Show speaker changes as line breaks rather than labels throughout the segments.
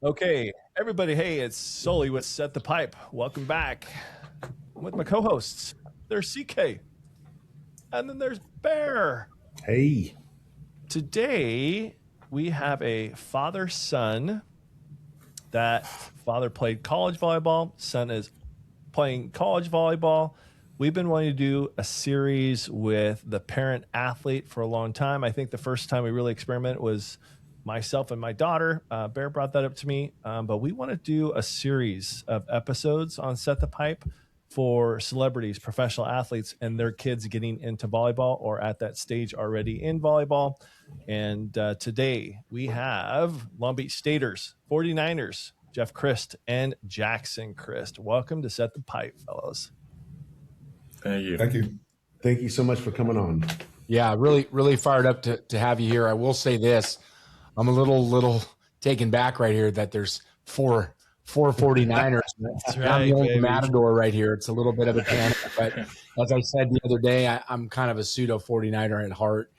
Okay, everybody, hey, it's Sully with Set the Pipe. Welcome back. I'm with my co-hosts. There's CK, and then there's Bear.
Hey.
Today, we have a father-son. That father played college volleyball. Son is playing college volleyball. We've been wanting to do a series with the parent athlete for a long time. I think the first time we really experimented was myself and my daughter. Bear brought that up to me, but we want to do a series of episodes on Set the Pipe for celebrities, professional athletes, and their kids getting into volleyball or at that stage already in volleyball. And today we have Long Beach Staters, 49ers, Geoff Cryst and Jackson Cryst. Welcome to Set the Pipe, fellows.
Thank you.
Thank you. Thank you so much for coming on.
Yeah, really fired up to have you here. I will say this. I'm a little taken back right here that there's four 49ers.
That's right,
I'm the only
baby.
matador right here. It's a little bit of a panic, but as I said the other day, I'm kind of a pseudo 49er at heart,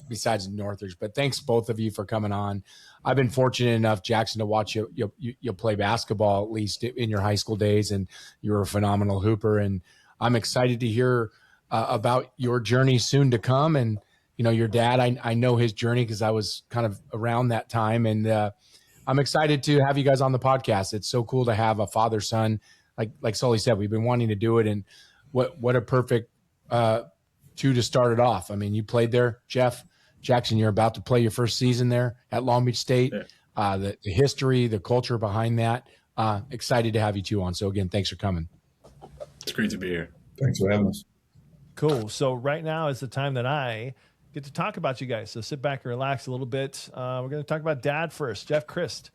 besides Northers. But thanks both of you for coming on. I've been fortunate enough, Jackson, to watch you play basketball, at least in your high school days, and you were a phenomenal hooper. And I'm excited to hear about your journey soon to come. And your dad, I know his journey because I was kind of around that time. And I'm excited to have you guys on the podcast. It's so cool to have a father-son. Like Sully said, we've been wanting to do it. And what a perfect two to start it off. I mean, you played there, Geoff. Jackson, you're about to play your first season there at Long Beach State. Yeah. The history, the culture behind that. Excited to have you two on. So again, thanks for coming.
It's great to be here.
Thanks for having us.
Cool. So right now is the time that I get to talk about you guys. So sit back and relax a little bit. We're going to talk about dad first. Geoff Cryst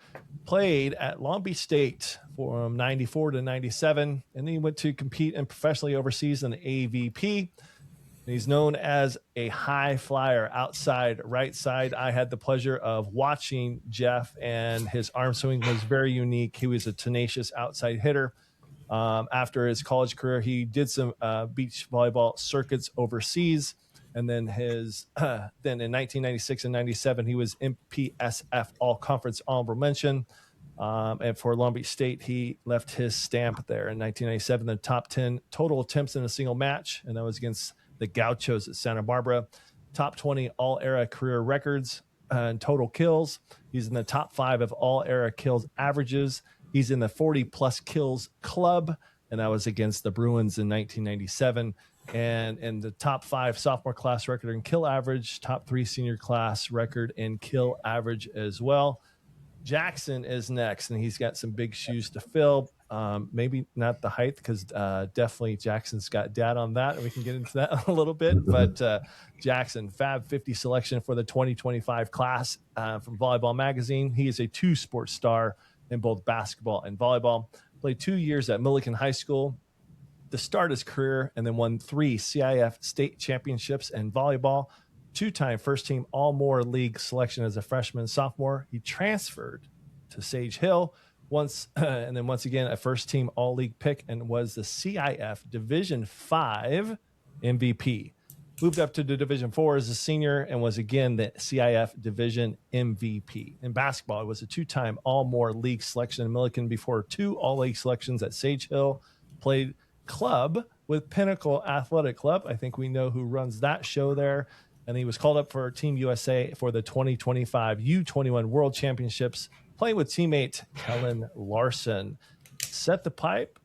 played at Long Beach State from 94 to 97. And then he went to compete and professionally overseas in the AVP. He's known as a high flyer outside right side. I had the pleasure of watching Geoff, and his arm swing was very unique. He was a tenacious outside hitter. After his college career, he did some beach volleyball circuits overseas. And then then in 1996 and 97, he was MPSF All-Conference Honorable Mention. And for Long Beach State, he left his stamp there in 1997, the top 10 total attempts in a single match. And that was against the Gauchos at Santa Barbara. Top 20 all-era career records and total kills. He's in the top 5 of all-era kills averages. He's in the 40-plus kills club, and that was against the Bruins in 1997. And in the top 5 sophomore class record in kill average, top 3 senior class record in kill average as well. Jackson is next, and he's got some big shoes to fill. Maybe not the height, because definitely Jackson's got dad on that, and we can get into that a little bit. But Jackson, Fab 50 selection for the 2025 class from Volleyball Magazine. He is a 2-sport star in both basketball and volleyball. Played 2 years at Millikan High School to start his career, and then won 3 CIF state championships in volleyball. 2-time first-team All-Moore League selection as a freshman and sophomore. He transferred to Sage Hill once, and then once again a first-team All-League pick, and was the CIF Division 5 MVP. Moved up to the Division 4 as a senior and was again the CIF Division MVP. In basketball, it was a 2-time All-Moore League selection in Millikan before 2 All-League selections at Sage Hill. Played club with Pinnacle Athletic Club. I think we know who runs that show there. And he was called up for Team USA for the 2025 U21 World Championships, playing with teammate Kellen Larson. Set the Pipe.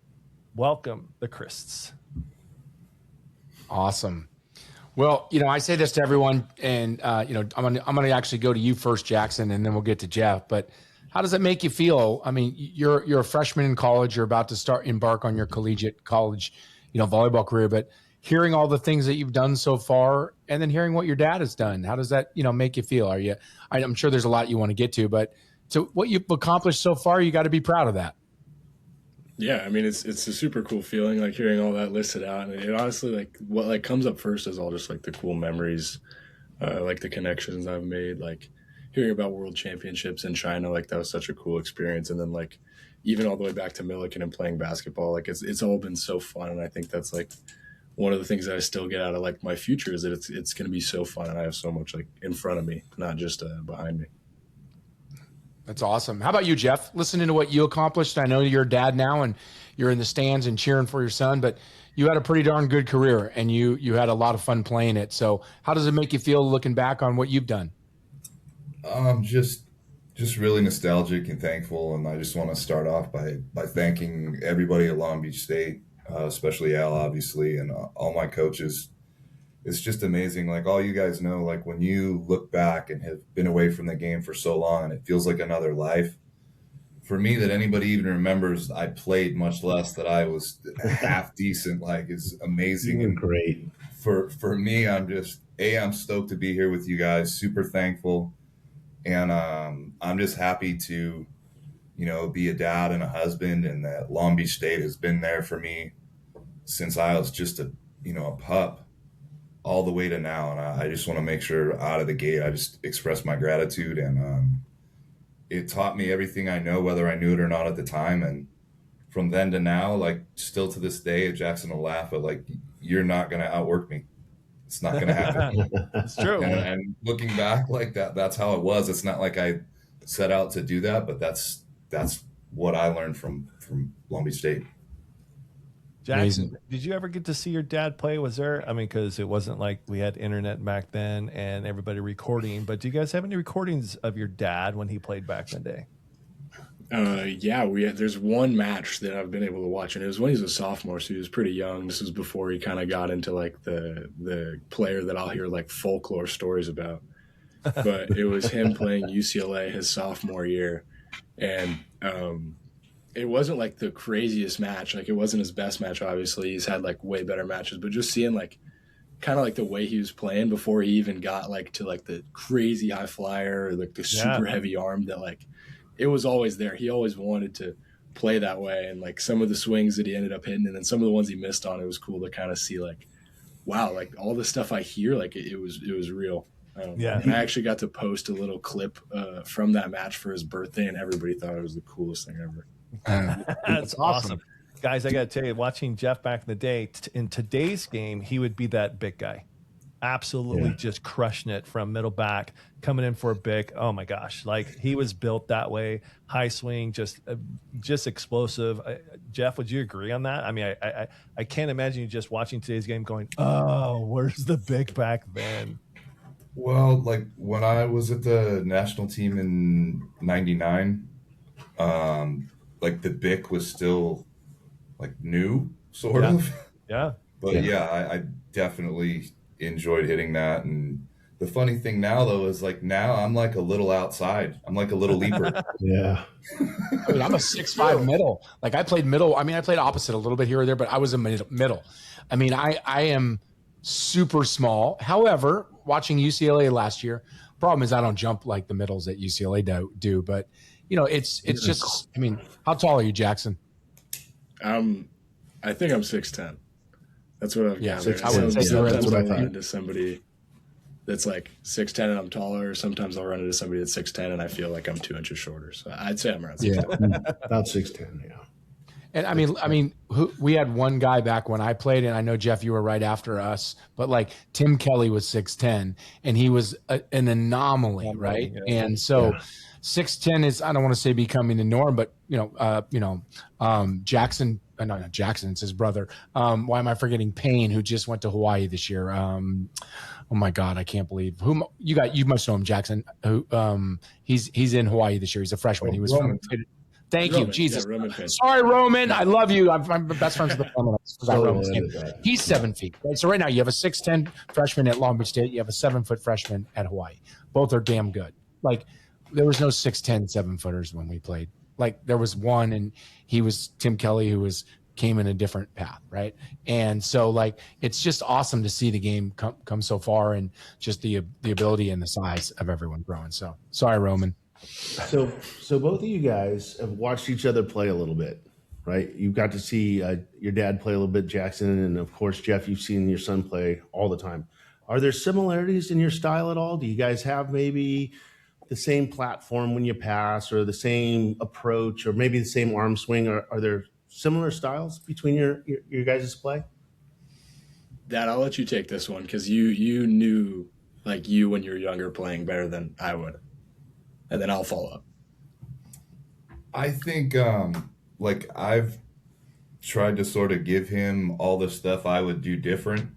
Welcome, the Crysts.
Awesome. Well, I say this to everyone, and I'm gonna actually go to you first, Jackson, and then we'll get to Geoff. But how does it make you feel? I mean, you're a freshman in college. You're about to embark on your collegiate college, volleyball career. But hearing all the things that you've done so far, and then hearing what your dad has done, how does that, make you feel? I'm sure there's a lot you want to get to, but so what you've accomplished so far, you got to be proud of that.
Yeah, I mean, it's a super cool feeling, like hearing all that listed out. And it honestly, like what comes up first is all just like the cool memories, like the connections I've made, like hearing about world championships in China, like that was such a cool experience. And then like even all the way back to Millikan and playing basketball, like it's all been so fun. And I think that's like one of the things that I still get out of like my future is that it's going to be so fun, and I have so much like in front of me, not just behind me.
That's awesome. How about you, Geoff? Listening to what you accomplished, I know you're a dad now and you're in the stands and cheering for your son, but you had a pretty darn good career and you had a lot of fun playing it. So how does it make you feel looking back on what you've done?
Just really nostalgic and thankful, and I just want to start off by thanking everybody at Long Beach State, especially Al, obviously, and all my coaches. It's just amazing. Like, all you guys know, like, when you look back and have been away from the game for so long and it feels like another life, for me, that anybody even remembers I played, much less that I was half decent, like, is amazing.
You're great.
For me, I'm stoked to be here with you guys, super thankful. And I'm just happy to, be a dad and a husband, and that Long Beach State has been there for me since I was just a pup all the way to now. And I just want to make sure out of the gate, I just express my gratitude. And it taught me everything I know, whether I knew it or not at the time. And from then to now, like, still to this day, Jackson will laugh, but, like, you're not going to outwork me. It's not going to happen.
It's true.
And looking back, like, that's how it was. It's not like I set out to do that, but that's what I learned from Long Beach State.
Jackson, did you ever get to see your dad play? Was there, because it wasn't like we had internet back then and everybody recording, but do you guys have any recordings of your dad when he played back in the day?
There's one match that I've been able to watch, and it was when he was a sophomore, so he was pretty young. This was before he kind of got into, like, the player that I'll hear, like, folklore stories about. But it was him playing UCLA his sophomore year, and it wasn't, like, the craziest match. Like, it wasn't his best match, obviously. He's had, like, way better matches, but just seeing, like, kind of like the way he was playing before he even got, like, to, like, the crazy high flyer or, like, the super heavy arm that, like, it was always there. He always wanted to play that way. And, like, some of the swings that he ended up hitting and then some of the ones he missed on, it was cool to kind of see, like, wow, like, all the stuff I hear, like, it was real. And I actually got to post a little clip from that match for his birthday, and everybody thought it was the coolest thing ever.
That's awesome. Guys, I got to tell you, watching Geoff back in the day, in today's game, he would be that big guy. Absolutely just crushing it from middle back, coming in for a big. Oh my gosh, like, he was built that way. High swing, just explosive. Geoff, would you agree on that? I can't imagine you just watching today's game going, oh, where's the big back then?
Well, like, when I was at the national team in '99, like, the Bic was still, like, new, sort of.
Yeah.
But I definitely enjoyed hitting that. And the funny thing now, though, is, like, now I'm, like, a little outside. I'm like a little leaper.
Yeah.
I'm a 6'5" middle. Like, I played middle. I played opposite a little bit here or there, but I was a middle. I am super small. However, watching UCLA last year, problem is I don't jump like the middles that UCLA do. But, it's just, how tall are you, Jackson?
I think I'm 6'10". That's what I've gathered.
I would say
sometimes
what I
I'll
thought.
run into somebody that's, like, 6'10" and I'm taller. Sometimes I'll run into somebody that's 6'10" and I feel like I'm 2 inches shorter. So I'd say I'm around 6'10".
About 6'10", yeah.
And we had one guy back when I played, and I know, Geoff, you were right after us, but, like, Tim Kelly was 6'10", and he was an anomaly, right?
Yeah.
And so 6'10" is, I don't want to say becoming the norm, but Jackson, not Jackson, it's his brother. Why am I forgetting Payne, who just went to Hawaii this year? Oh my God, I can't believe you must know him, Jackson. Who he's in Hawaii this year. He's a freshman. He was
Roman.
Thank
Roman,
you, Jesus.
yeah, Roman Payne.
Sorry, Roman. I love you. I'm best friends with the Roman.
So,
He's 7 feet. Right? So right now you have a 6'10" freshman at Long Beach State. You have a 7-foot freshman at Hawaii. Both are damn good. Like, there was no 6'10" 7-footers when we played. Like, there was one, and he was Tim Kelly, who came in a different path, right? And so, like, it's just awesome to see the game come so far, and just the ability and the size of everyone growing. So sorry, Roman.
So both of you guys have watched each other play a little bit, right? You've got to see your dad play a little bit, Jackson, and of course, Geoff, you've seen your son play all the time. Are there similarities in your style at all? Do you guys have maybe the same platform when you pass, or the same approach, or maybe the same arm swing? Are there similar styles between your guys' play?
Dad, I'll let you take this one because you knew, like, you when you were younger playing better than I would. And then I'll follow up.
I think like I've tried to sort of give him all the stuff I would do different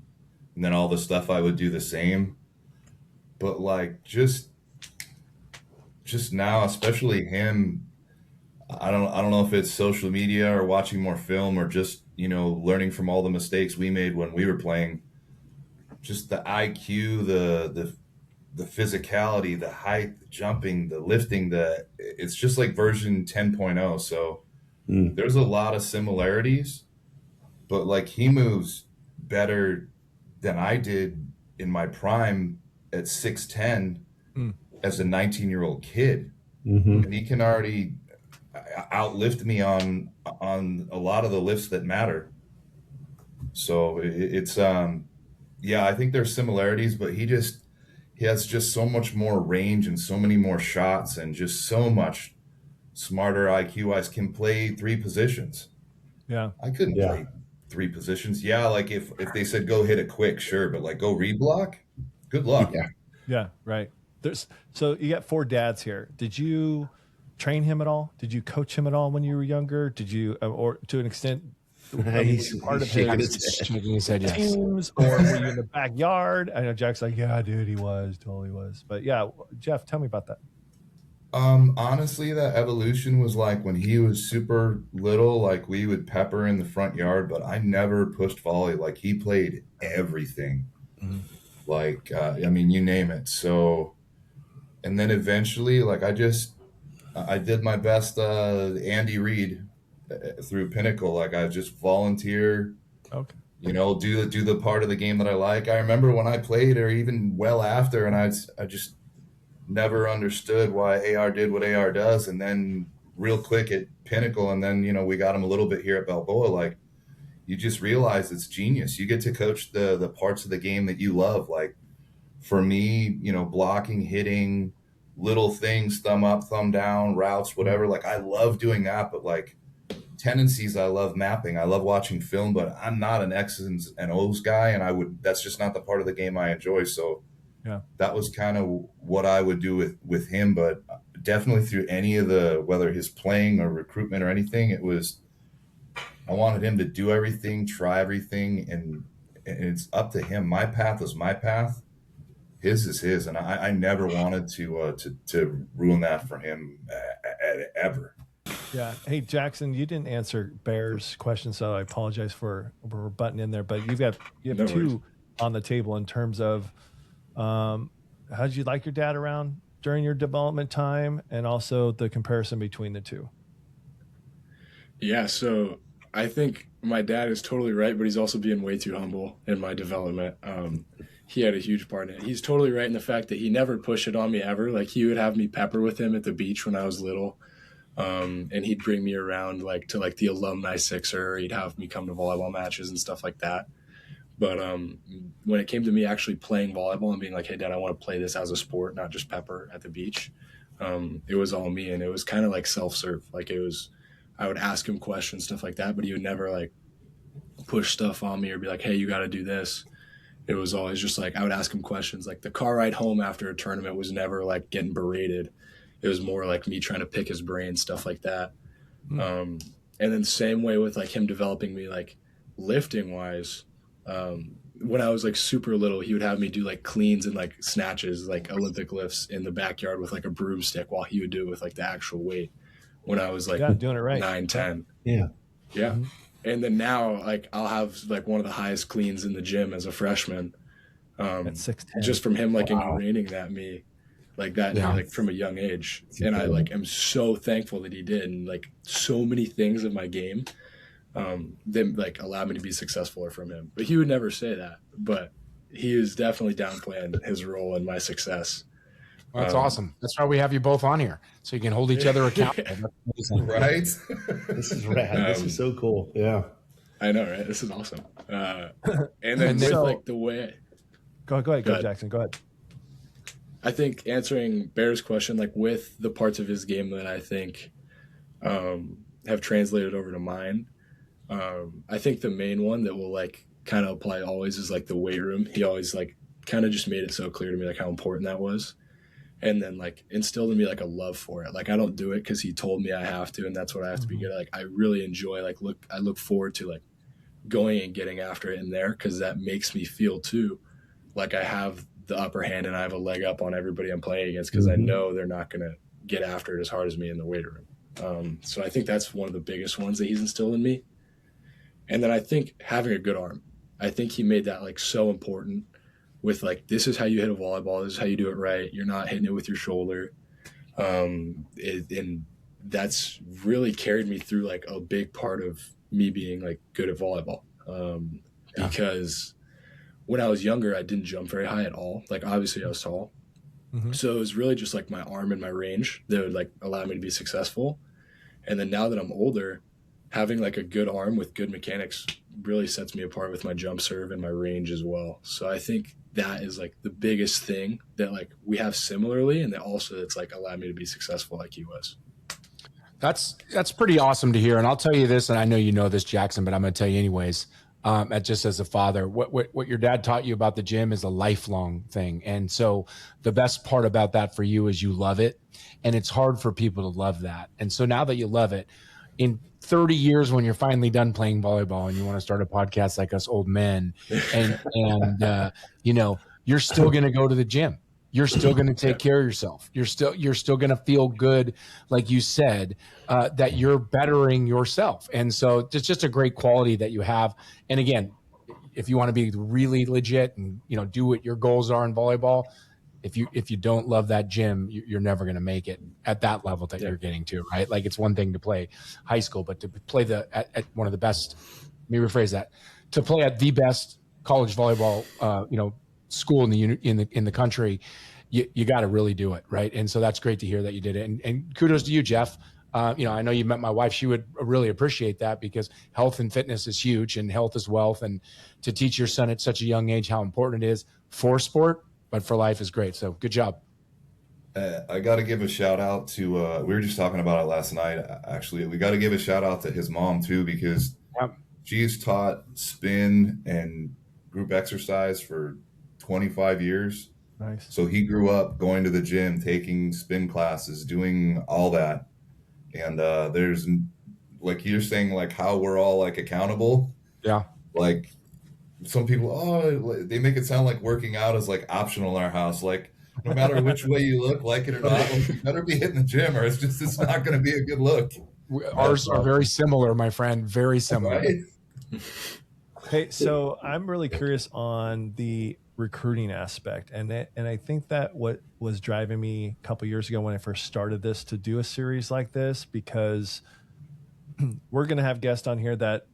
and then all the stuff I would do the same. But like just now, especially him, I don't know if it's social media or watching more film or just, learning from all the mistakes we made when we were playing. Just the IQ, the physicality, the height, the jumping, the lifting, it's just like version 10.0. So there's a lot of similarities, but like he moves better than I did in my prime at 6'10" as a 19-year-old kid. And he can already outlift me on a lot of the lifts that matter. So it's yeah, I think there's similarities, but he has just so much more range and so many more shots and just so much smarter IQ wise, can play three positions.
Yeah.
I couldn't play three positions. Yeah, like if they said go hit it quick, sure, but like go read block, good luck.
Yeah, right. So you got 4 dads here. Did you train him at all? Did you coach him at all when you were younger? Did you, or to an extent,
He's
part of
shaking
his
his
teams, or were you in the backyard? I know Jack's like, yeah, dude, he was, totally was. But yeah, Geoff, tell me about that.
Honestly, that evolution was like when he was super little, like we would pepper in the front yard, but I never pushed volley. Like he played everything. Like, I mean, you name it. So, and then eventually, like I did my best, Andy Reid through Pinnacle. Like I just volunteer,
Okay.
do the part of the game that I like. I remember when I played, or even well after, and I just never understood why AR did what AR does. And then real quick at Pinnacle, and then we got him a little bit here at Balboa. Like you just realize it's genius. You get to coach the parts of the game that you love. Like for me, blocking, hitting, little things, thumb up, thumb down, routes, whatever. Like I love doing that, but like tendencies, I love mapping. I love watching film, but I'm not an X's and O's guy, and that's just not the part of the game I enjoy. So
yeah,
that was kind of what I would do with him. But definitely through any of whether his playing or recruitment or anything, I wanted him to do everything, try everything, and it's up to him. My path was my path. His is his, and I never wanted to ruin that for him ever.
Yeah. Hey, Jackson, you didn't answer Bear's question, so I apologize for butting in there. But you have
No
2
worries.
on the table in terms of how did you like your dad around during your development time, and also the comparison between the 2.
Yeah, so I think my dad is totally right, but he's also being way too humble in my development. He had a huge part in it. He's totally right in the fact that he never pushed it on me ever. Like he would have me pepper with him at the beach when I was little. And he'd bring me around to the alumni Sixer. He'd have me come to volleyball matches and stuff like that. But when it came to me actually playing volleyball and being like, hey, Dad, I want to play this as a sport, not just pepper at the beach, it was all me. And it was kind of like self-serve. Like I would ask him questions, stuff like that, but he would never like push stuff on me or be like, hey, you got to do this. It was always just like I would ask him questions. Like the car ride home after a tournament was never like getting berated. It was more like me trying to pick his brain, stuff like that. And then same way with like him developing me like lifting wise. When I was like super little, he would have me do like cleans and like snatches, like Olympic lifts in the backyard with like a broomstick while he would do it with like the actual weight when I was like
doing it right.
9, 10.
Yeah.
And then now like I'll have like one of the highest cleans in the gym as a freshman.
At 6'10".
Just from him like ingraining that in me. Like that, like from a young age. And I like am so thankful that he did. And like so many things of my game that like allowed me to be successful are from him. But he would never say that. But he is definitely downplaying his role in my success.
Well, that's awesome. That's why we have you both on here, so you can hold each other accountable.
Right?
This is rad. This is so cool. Yeah.
I know, right? This is awesome. And then with like the way.
Go ahead, Jackson. Go ahead.
I think answering Bear's question, like with the parts of his game that I think have translated over to mine, I think the main one that will like kind of apply always is like the weight room. He always like kind of just made it so clear to me like how important that was. and then like instilled in me like a love for it. Like I don't do it because he told me I have to, and that's what I have to be good at. Like I really enjoy, like I look forward to like going and getting after it in there, because that makes me feel too like I have the upper hand and I have a leg up on everybody I'm playing against, because I know they're not going to get after it as hard as me in the weight room. So I think that's one of the biggest ones that he's instilled in me. And then I think having a good arm, I think he made that like so important, with like, this is how you hit a volleyball. This is how you do it right. You're not hitting it with your shoulder. And that's really carried me through like a big part of me being like good at volleyball. Because when I was younger, I didn't jump very high at all. Like obviously I was tall. So it was really just like my arm and my range that would like allow me to be successful. And then now that I'm older, having like a good arm with good mechanics really sets me apart with my jump serve and my range as well. So I think that is like the biggest thing that like we have similarly, and that also it's like allowed me to be successful like he was.
That's pretty awesome to hear. And I'll tell you this, and I know you know this, Jackson, but I'm going to tell you anyways. Just as a father, what your dad taught you about the gym is a lifelong thing. And so the best part about that for you is you love it, and it's hard for people to love that. And so now that you love it, in 30 years, when you're finally done playing volleyball and you want to start a podcast like us old men, and you know, you're still going to go to the gym. You're still going to take care of yourself. You're still going to feel good, like you said, that you're bettering yourself. And so it's just a great quality that you have. And again, if you want to be really legit and, you know, do what your goals are in volleyball, if you don't love that gym, you're never going to make it at that level that you're getting to, right? Like it's one thing to play high school, but to play at one of the best, let me rephrase that, to play at the best college volleyball, school in the country, you got to really do it, right? And so that's great to hear that you did it. And kudos to you, Geoff. I know you met my wife. She would really appreciate that, because health and fitness is huge, and health is wealth. And to teach your son at such a young age how important it is for sport, but for life is great. So good job.
I got to give a shout out to, we were just talking about it last night. Actually, we got to give a shout out to his mom too, because she's taught spin and group exercise for 25 years.
Nice.
So he grew up going to the gym, taking spin classes, doing all that. And there's, like you're saying, like how we're all like accountable.
Yeah.
Like some people, they make it sound like working out is like optional in our house. Like no matter which way you look, like it or not, like, you better be hitting the gym, or it's not going to be a good look.
Ours are very similar, my friend. Very similar.
Right?
Hey, so I'm really curious on the recruiting aspect, and I think that what was driving me a couple years ago when I first started this to do a series like this, because we're going to have guests on here that,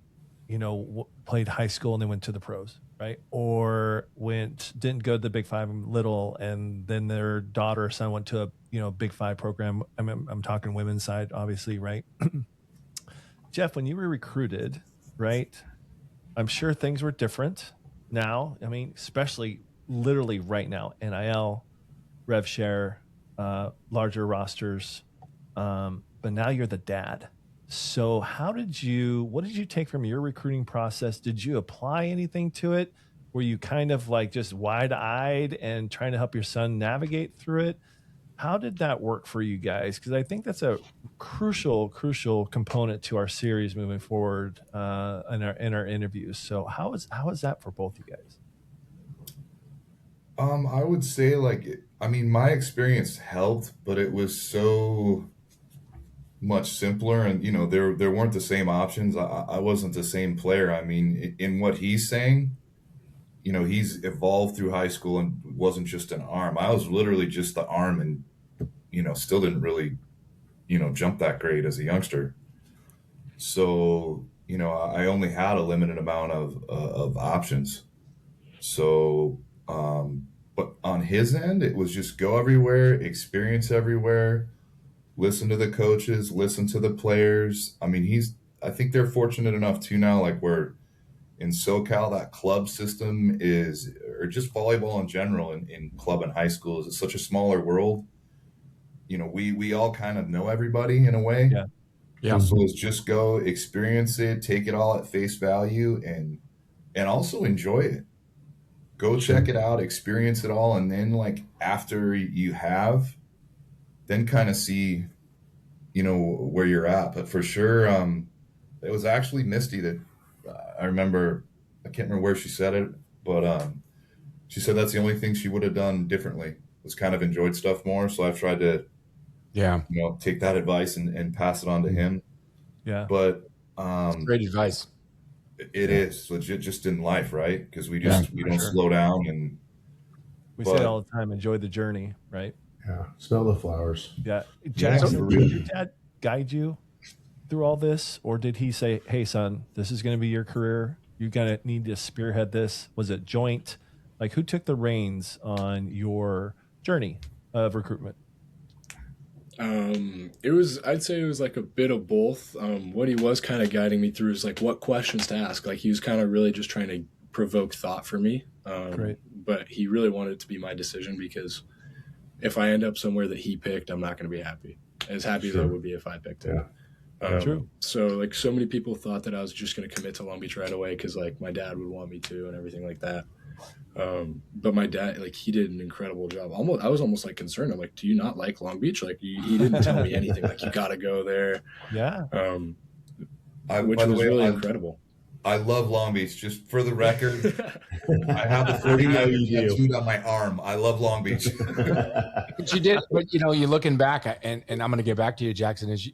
you know, played high school and they went to the pros, right? Or didn't go to the Big Five little, and then their daughter or son went to a Big Five program. I'm talking women's side, obviously, right? Geoff, when you were recruited, right? I'm sure things were different now. I mean, especially literally right now, NIL, rev share, larger rosters. But now you're the dad. So what did you take from your recruiting process? Did you apply anything to it? Were you kind of like just wide-eyed and trying to help your son navigate through it? How did that work for you guys? Because I think that's a crucial component to our series moving forward in our interviews. So how is that for both you guys?
I would say my experience helped, but it was so much simpler, and there weren't the same options. I wasn't the same player. I mean, in what he's saying, he's evolved through high school and wasn't just an arm. I was literally just the arm, and still didn't really jump that great as a youngster. So I only had a limited amount of options. So but on his end, it was just go everywhere, experience everywhere, listen to the coaches, listen to the players. I mean, I think they're fortunate enough too now, like we're in SoCal, that club system or just volleyball in general in club and high schools, it's such a smaller world. We all kind of know everybody in a way.
Yeah.
So it's just go experience it, take it all at face value, and also enjoy it. Go check it out, experience it all. And then after you have, then kind of see, you know, where you're at. But for sure, it was actually Misty that I remember. I can't remember where she said it, but she said that's the only thing she would have done differently, was kind of enjoyed stuff more. So I've tried to,
Yeah.
you know, take that advice and pass it on to him.
Yeah.
But
Great advice.
it is legit just in life, right? Because we don't
sure.
slow down, and
We say it all the time, enjoy the journey, right?
Yeah. Smell the flowers.
Yeah. Jackson,
for
did
real.
your dad guide you through all this? Or did he say, hey, son, this is going to be your career. You're going to need to spearhead this. Was it joint? Like, who took the reins on your journey of recruitment?
I'd say it was like a bit of both. What he was kind of guiding me through is like what questions to ask. Like he was kind of really just trying to provoke thought for me.
Great.
But he really wanted it to be my decision, because if I end up somewhere that he picked, I'm not going to be happy as I would be if I picked it.
True.
So like so many people thought that I was just going to commit to Long Beach right away, because like my dad would want me to and everything like that. But my dad, like, he did an incredible job. I was almost like concerned. I'm like, do you not like Long Beach? Like he didn't tell me anything. Like, you got to go there.
Yeah.
Which was really incredible.
I love Long Beach. Just for the record, I have a 49 tattooed on my arm. I love Long Beach.
But you did, but you know, you're looking back, and I'm going to get back to you, Jackson, is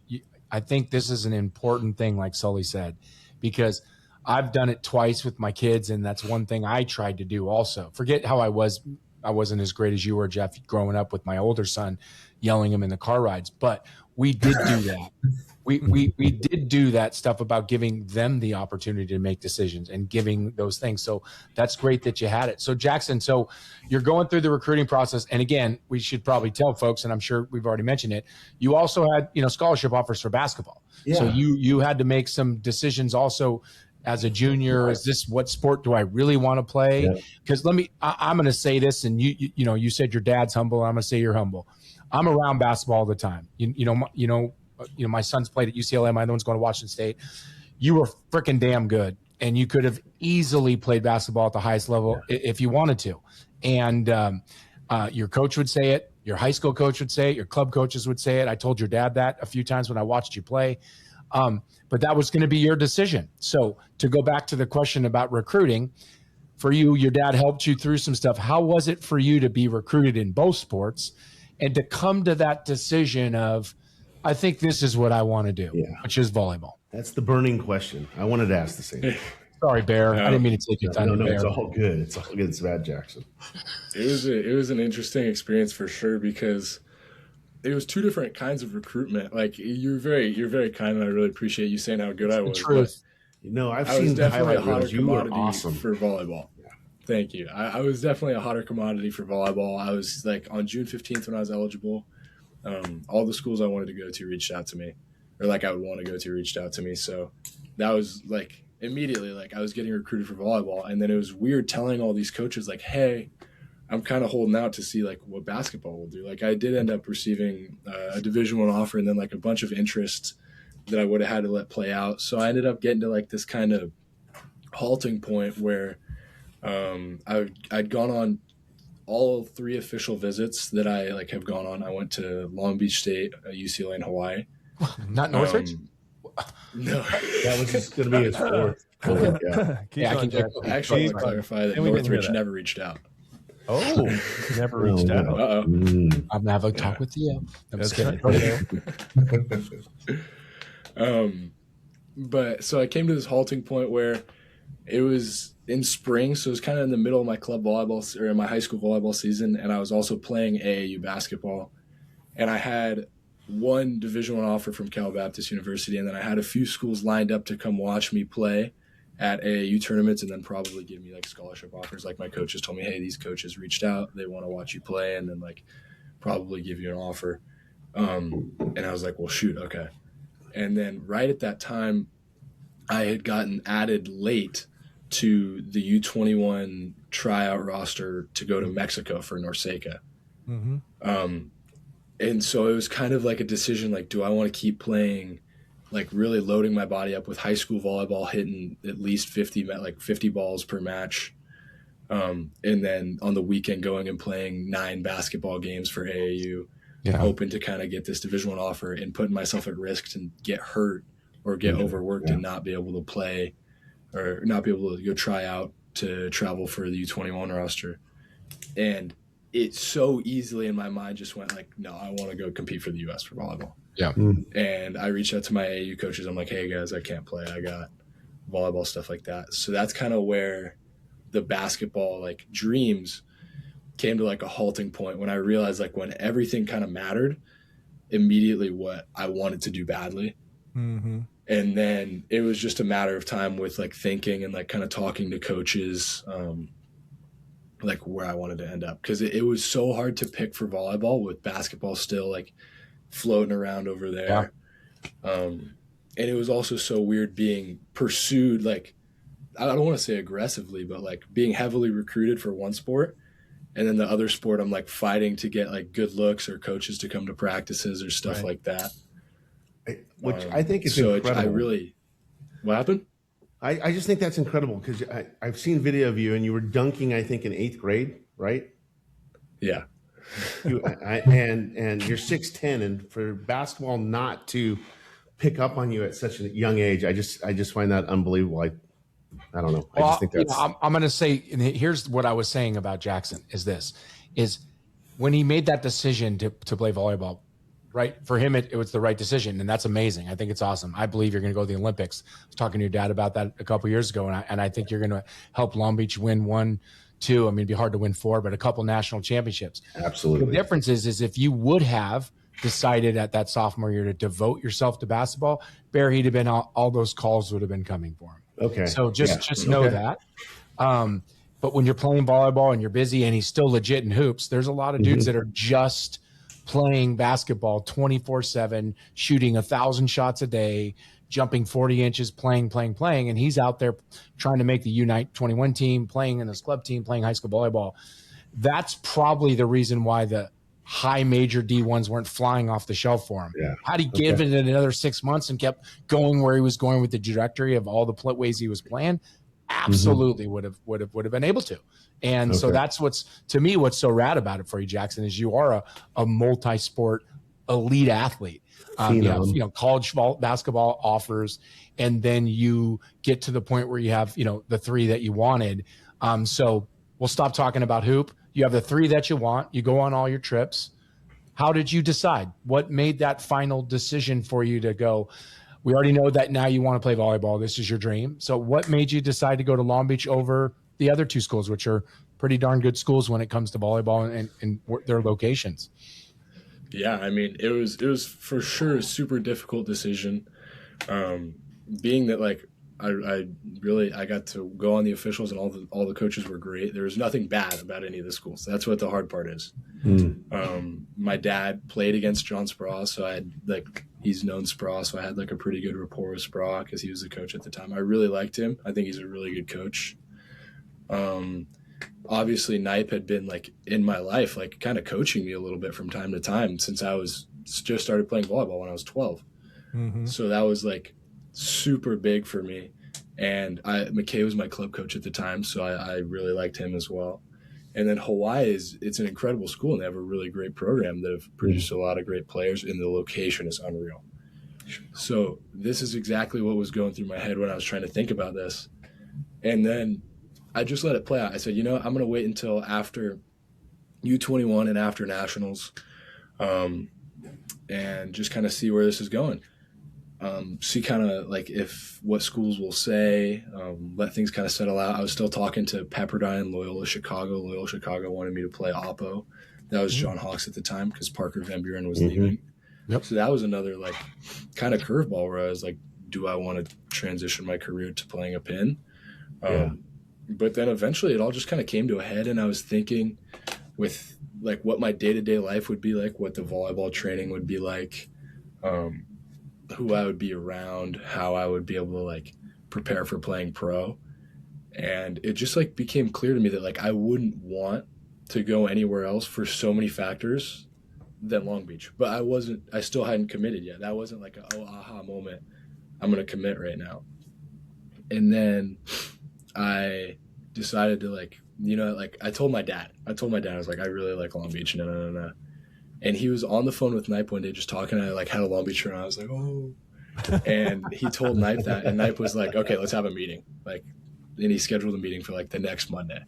I think this is an important thing, like Sully said, because I've done it twice with my kids, and that's one thing I tried to do also. Forget how I wasn't as great as you were, Geoff, growing up with my older son, yelling him in the car rides, but we did do that. We did do that stuff about giving them the opportunity to make decisions and giving those things. So that's great that you had it. So Jackson, so you're going through the recruiting process. And again, we should probably tell folks, and I'm sure we've already mentioned it, you also had, you know, scholarship offers for basketball.
Yeah.
So you had to make some decisions also as a junior. Is this, what sport do I really want to play? Because I'm going to say this, and you know, you said your dad's humble. I'm going to say you're humble. I'm around basketball all the time. You know, my son's played at UCLA. My other one's going to Washington State. You were freaking damn good, and you could have easily played basketball at the highest level if you wanted to. And your coach would say it. Your high school coach would say it. Your club coaches would say it. I told your dad that a few times when I watched you play. But that was going to be your decision. So to go back to the question about recruiting, for you, your dad helped you through some stuff. How was it for you to be recruited in both sports and to come to that decision of, I think this is what I want to do, which is volleyball?
That's the burning question. I wanted to ask the same.
Sorry, Bear. I didn't mean to take your time.
No, it's all good. It's all good. It's bad, Jackson.
It was an interesting experience for sure, because it was two different kinds of recruitment. Like, you're very kind, and I really appreciate you saying how good I was.
Truth.
No, I've
I was
seen the
definitely a
highlight
hotter
reels. You are
commodity
awesome.
for volleyball. Thank you. I was definitely a hotter commodity for volleyball. I was like, on June 15th when I was eligible, all the schools I wanted to go to reached out to me, or like I would want to go to reached out to me. So that was like immediately, like, I was getting recruited for volleyball. And then it was weird telling all these coaches, like, hey, I'm kind of holding out to see like what basketball will do. Like, I did end up receiving a Division I offer, and then like a bunch of interest that I would have had to let play out. So I ended up getting to like this kind of halting point where I'd gone on all 3 official visits that I like have gone on. I went to Long Beach State, UCLA, and Hawaii.
Not Northridge?
No.
That was just going to be his fourth.
Keep
I
going,
can
Jack.
I actually want to clarify that
And we didn't hear
Northridge
that.
never reached out.
Oh, never reached out.
Uh-oh.
I'm going to have a talk with you. I'm just
That's
kidding.
But so I came to this halting point where it was in spring, so it was kind of in the middle of my club volleyball, or in my high school volleyball season, and I was also playing AAU basketball. And I had one Division I offer from Cal Baptist University, and then I had a few schools lined up to come watch me play at AAU tournaments, and then probably give me like scholarship offers. Like, my coaches told me, hey, these coaches reached out, they want to watch you play, and then like probably give you an offer. And I was like, well, shoot, okay. And then right at that time, I had gotten added late to the U21 tryout roster to go to Mexico for Norseca.
Mm-hmm.
And so it was kind of like a decision, like, do I want to keep playing, like really loading my body up with high school volleyball, hitting at least 50 balls per match. And then on the weekend going and playing 9 basketball games for AAU. hoping to kind of get this Division I offer and putting myself at risk to get hurt or get overworked and not be able to play or not be able to go try out to travel for the U21 roster. And it so easily in my mind just went like, no, I want to go compete for the U.S. for volleyball.
Yeah.
And I reached out to my AAU coaches. I'm like, hey, guys, I can't play. I got volleyball, stuff like that. So that's kind of where the basketball, like, dreams came to, like, a halting point when I realized, like, when everything kind of mattered, immediately what I wanted to do badly.
Mm-hmm.
And then it was just a matter of time with, like, thinking and, like, kind of talking to coaches, like, where I wanted to end up. Because it was so hard to pick for volleyball with basketball still, like, floating around over there. And it was also so weird being pursued, like, I don't want to say aggressively, but, like, being heavily recruited for one sport. And then the other sport, I'm, like, fighting to get, like, good looks or coaches to come to practices or stuff like that.
Which I think is
so
incredible.
What happened?
I just think that's incredible because I've seen video of you and you were dunking, I think, in 8th grade, right?
Yeah.
And you're 6'10", and for basketball not to pick up on you at such a young age, I just find that unbelievable. I don't know. I just think that's.
I'm going to say, and here's what I was saying about Jackson is when he made that decision to play volleyball, right? For him, it was the right decision, and that's amazing. I think it's awesome. I believe you're going to go to the Olympics. I was talking to your dad about that a couple of years ago, and I think you're going to help Long Beach win 1, 2. I mean, it'd be hard to win 4, but a couple national championships.
Absolutely.
The difference is if you would have decided at that sophomore year to devote yourself to basketball, Barry, he'd have been all those calls would have been coming for him.
Okay.
So just know that. But when you're playing volleyball and you're busy and he's still legit in hoops, there's a lot of dudes that are just playing basketball 24/7, shooting 1,000 shots a day, jumping 40 inches, playing. And he's out there trying to make the U21 team, playing in his club team, playing high school volleyball. That's probably the reason why the high major D1s weren't flying off the shelf for him. Yeah. Had he given it another 6 months and kept going where he was going with the trajectory of all the ways he was playing, absolutely would have been able to. And so that's what's so rad about it for you, Jackson, is you are a multi-sport elite athlete. You know, college basketball offers, and then you get to the point where you have, the 3 that you wanted. So we'll stop talking about hoop. You have the 3 that you want. You go on all your trips. How did you decide? What made that final decision for you to go? We already know that now you want to play volleyball. This is your dream. So what made you decide to go to Long Beach over the other 2 schools, which are pretty darn good schools when it comes to volleyball and their locations?
Yeah, I mean, it was for sure a super difficult decision. Being that, like, I got to go on the officials and all the coaches were great. There was nothing bad about any of the schools. That's what the hard part is. My dad played against John Spraw, so I had, he's known Spraw, so I had a pretty good rapport with Spraw because he was the coach at the time. I really liked him. I think he's a really good coach. Obviously Knipe had been in my life, kind of coaching me a little bit from time to time since I was just started playing volleyball when I was 12. So that was super big for me. And McKay was my club coach at the time, so I really liked him as well. And then Hawaii it's an incredible school, and they have a really great program that have produced a lot of great players, and the location is unreal. So this is exactly what was going through my head when I was trying to think about this. And then I just let it play out. I said, I'm going to wait until after U21 and after nationals, and just kind of see where this is going. See kind of if what schools will say, let things kind of settle out. I was still talking to Pepperdine, Loyola Chicago. Loyola Chicago wanted me to play Oppo. That was John Hawks at the time because Parker Van Buren was leaving. Yep. So that was another kind of curveball where I was do I want to transition my career to playing a pin? But then eventually it all just kind of came to a head, and I was thinking with what my day-to-day life would be what the volleyball training would be who I would be around, how I would be able to prepare for playing pro. And it just became clear to me that I wouldn't want to go anywhere else for so many factors than Long Beach. But I still hadn't committed yet. That wasn't aha moment. I'm going to commit right now. And then I decided to I told my dad, I was I really like Long Beach. No. And he was on the phone with Knipe one day just talking. I like had a Long Beach shirt on. I was like, oh. And he told Knipe that. And Knipe was like, okay, let's have a meeting. Like, and he scheduled a meeting for like the next Monday.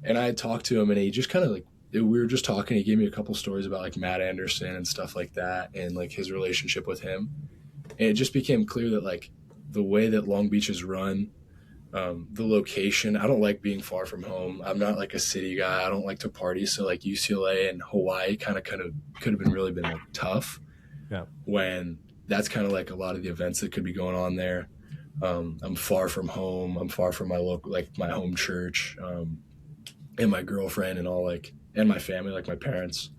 And I had talked to him, and he just kind of like, we were just talking. He gave me a couple stories about like Matt Anderson and stuff like that, and like his relationship with him. And it just became clear that like the way that Long Beach is run, the location, I don't like being far from home. I'm not like a city guy. I don't like to party. So like UCLA and Hawaii could have been really been like tough.
Yeah.
When that's kind of like a lot of the events that could be going on there. I'm far from home. I'm far from my local, like my home church, and my girlfriend and all like, and my family, like my parents.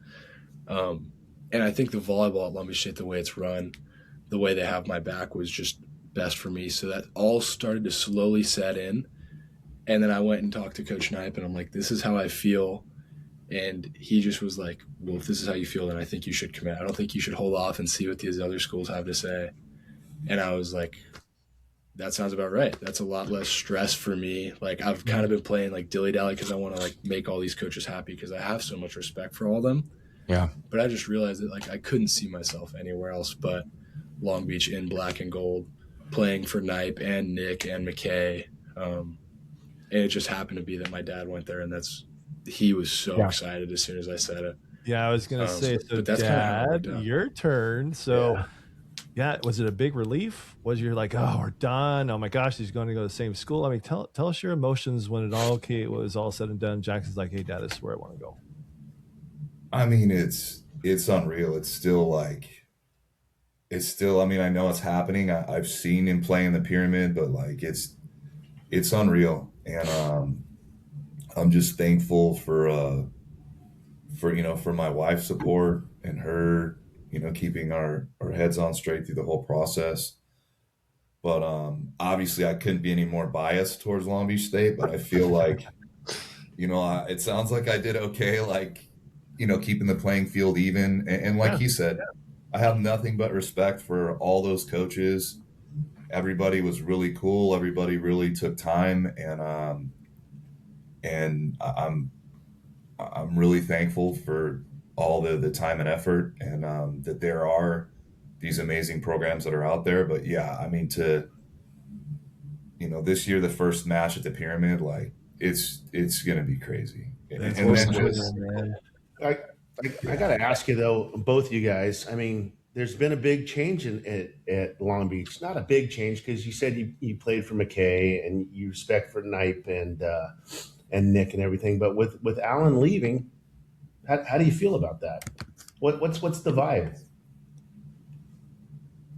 And I think the volleyball at Long Beach State, the way it's run, the way they have my back was just best for me. So that all started to slowly set in. And then I went and talked to Coach Knipe, and I'm like, this is how I feel. And he just was like, well, if this is how you feel, then I think you should commit. I don't think you should hold off and see what these other schools have to say. And I was like, that sounds about right. That's a lot less stress for me. Like I've kind of been playing like dilly-dally because I want to like make all these coaches happy because I have so much respect for all of them.
Yeah.
But I just realized that like I couldn't see myself anywhere else but Long Beach in black and gold, playing for Knipe and Nick and McKay. And it just happened to be that my dad went there, and he was so excited as soon as I said it.
Yeah, I was going to say, so
but that's
Dad, your turn. So yeah, was it a big relief? Was you like, oh, we're done? Oh my gosh, he's going to go to the same school. I mean, tell us your emotions when it was all said and done. Jackson's like, hey, Dad, this is where I want to go.
I mean, it's unreal. I mean, I know it's happening. I've seen him play in the pyramid, but like it's unreal. And I'm just thankful for my wife's support and her, keeping our heads on straight through the whole process. But obviously I couldn't be any more biased towards Long Beach State, but I feel like, it sounds like I did okay, like, keeping the playing field even. And like he said, I have nothing but respect for all those coaches. Everybody was really cool. Everybody really took time. And I'm really thankful for all the time and effort, and that there are these amazing programs that are out there. But yeah, I mean, this year, the first match at the pyramid, like it's going to be crazy. And then just,
I got to ask you though, both of you guys. I mean, there's been a big change at Long Beach. Not a big change because you said you played for McKay and you respect for Knipe and Nick and everything. But with Alan leaving, how do you feel about that? What's the vibe?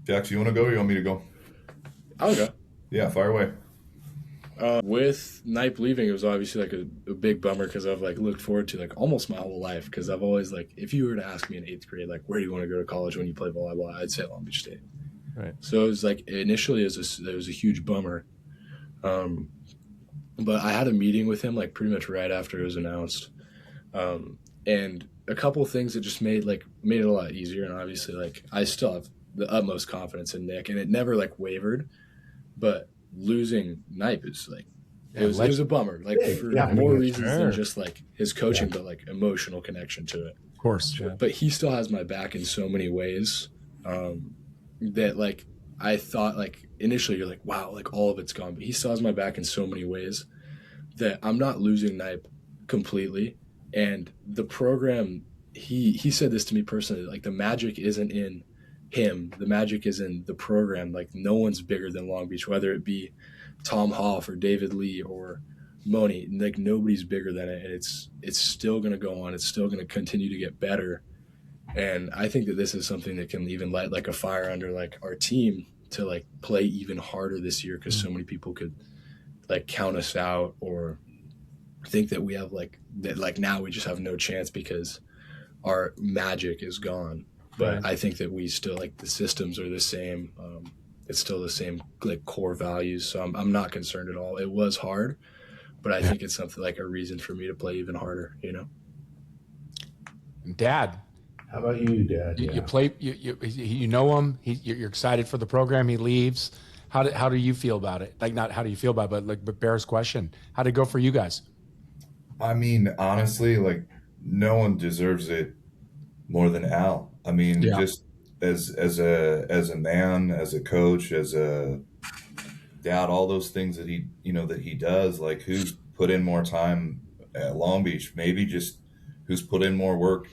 Jax, you want to go or you want me to go?
I'll go.
Yeah, fire away.
With Knipe leaving, it was obviously like a big bummer because I've like looked forward to like almost my whole life, because I've always like, if you were to ask me in 8th grade, like, where do you want to go to college when you play volleyball, I'd say Long Beach State.
Right.
So it was like initially it was a huge bummer. But I had a meeting with him like pretty much right after it was announced. And a couple of things that just made it a lot easier. And obviously like I still have the utmost confidence in Nick, and it never like wavered, but losing Knipe is like, it was a bummer, like for more reasons than just like his coaching, but like emotional connection to it.
Of course.
Yeah.
But he still has my back in so many ways, that like, I thought like initially you're like, wow, like all of it's gone, but he still has my back in so many ways that I'm not losing Knipe completely. And the program, he said this to me personally, like the magic isn't in him, the magic is in the program. Like no one's bigger than Long Beach, whether it be Tom Hoff or David Lee or Moni, like nobody's bigger than it. And it's still going to go on. It's still going to continue to get better. And I think that this is something that can even light like a fire under like our team to like play even harder this year, because so many people could like count us out or think that we have like that, like now we just have no chance because our magic is gone. But right. I think that we still like the systems are the same. It's still the same like core values. So I'm not concerned at all. It was hard, but I think it's something like a reason for me to play even harder,
Dad.
How about you, Dad?
You play, you know him. You're excited for the program. He leaves. How do you feel about it? Like not how do you feel about it, but Bear's question. How did it go for you guys?
I mean, honestly, like no one deserves it more than Al. I mean,
Yeah.
just as a man, as a coach, as a dad, all those things that he does, like who's put in more time at Long Beach, maybe just who's put in more work,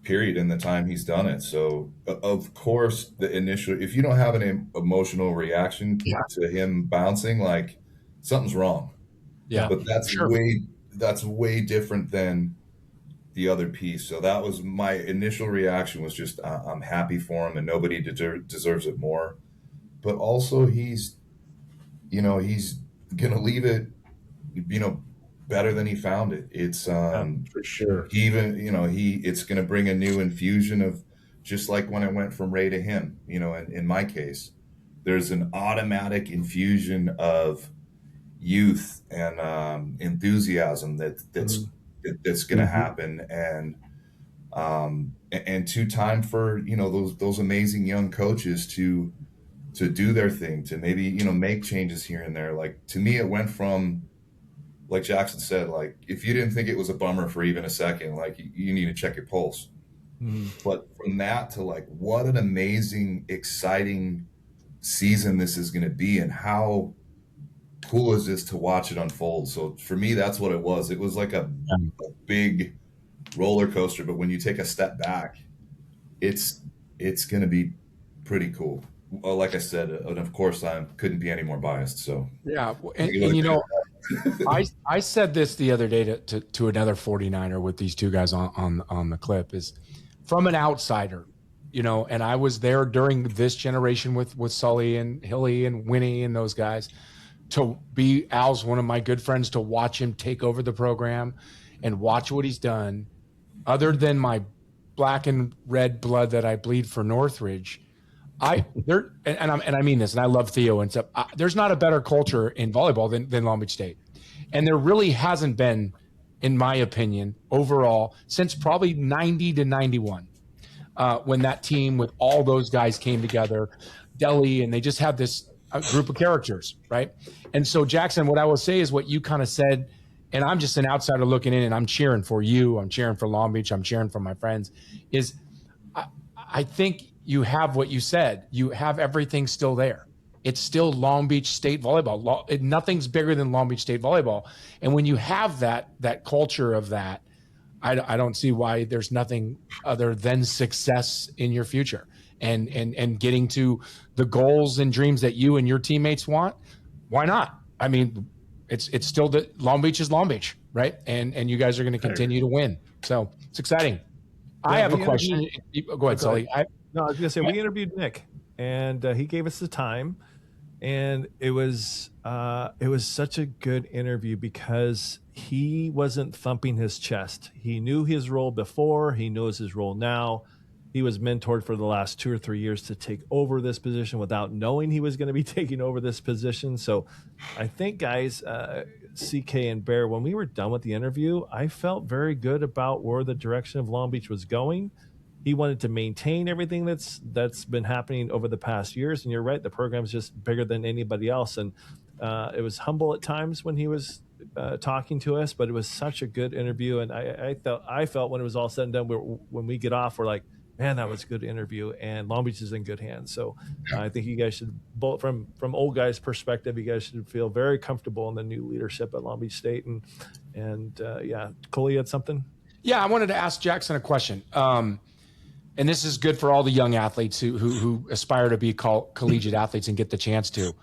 period, in the time he's done it. So of course the initial, if you don't have an emotional reaction
Yeah.
to him bouncing, like something's wrong.
Yeah.
But
Sure.
that's way different than the other piece. So that was my initial reaction, was just I'm happy for him, and nobody deserves it more. But also he's gonna leave it, you know, better than he found it. It's
For sure.
he even it's gonna bring a new infusion of, just like when it went from Ray to him. In my case, there's an automatic infusion of youth and enthusiasm that's going to happen, and to time for those amazing young coaches to do their thing, to maybe make changes here and there. Like, to me, it went from, like Jackson said, like, if you didn't think it was a bummer for even a second, like, you need to check your pulse. But from that to, like, what an amazing, exciting season this is going to be, and how cool is this to watch it unfold. So for me, that's what it was. It was like a big roller coaster, but when you take a step back, it's going to be pretty cool. Well, like I said, and of course I couldn't be any more biased. So
Yeah. And I said this the other day to another 49er with these two guys on the clip, is from an outsider, and I was there during this generation with Sully and Hilly and Winnie and those guys. Al's one of my good friends, to watch him take over the program and watch what he's done. Other than my black and red blood that I bleed for Northridge, I mean this, and I love Theo and stuff. There's not a better culture in volleyball than Long Beach State, and there really hasn't been, in my opinion, overall, since probably 90 to 91, when that team with all those guys came together, Delhi, and they just had this group of characters, right? And so, Jackson, what I will say is what you kind of said, and I'm just an outsider looking in, and I'm cheering for you, I'm cheering for Long Beach, I'm cheering for my friends, is I think you have what you said. You have everything still there. It's still Long Beach State volleyball. Nothing's bigger than Long Beach State volleyball. And when you have that culture of that, I don't see why there's nothing other than success in your future, and getting to the goals and dreams that you and your teammates want. Why not? I mean, it's still that Long Beach is Long Beach, right? And you guys are going to continue to win. So it's exciting. Yeah, I have a question. Go ahead, Sully.
No, I was going to say, we interviewed Nick, and he gave us the time, and it was such a good interview because he wasn't thumping his chest. He knew his role before. He knows his role now. He was mentored for the last 2 or 3 years to take over this position without knowing he was going to be taking over this position. So I think, guys, CK and Bear, when we were done with the interview, I felt very good about where the direction of Long Beach was going. He wanted to maintain everything that's been happening over the past years. And you're right, the program's just bigger than anybody else. And it was humble at times when he was talking to us, but it was such a good interview. And I felt when it was all said and done, when we get off, we're like, man, that was a good interview, and Long Beach is in good hands. So I think you guys should, both from old guys' perspective, you guys should feel very comfortable in the new leadership at Long Beach State. And yeah, Cole, you had something?
Yeah, I wanted to ask Jackson a question. And this is good for all the young athletes who aspire to be collegiate athletes and get the chance to.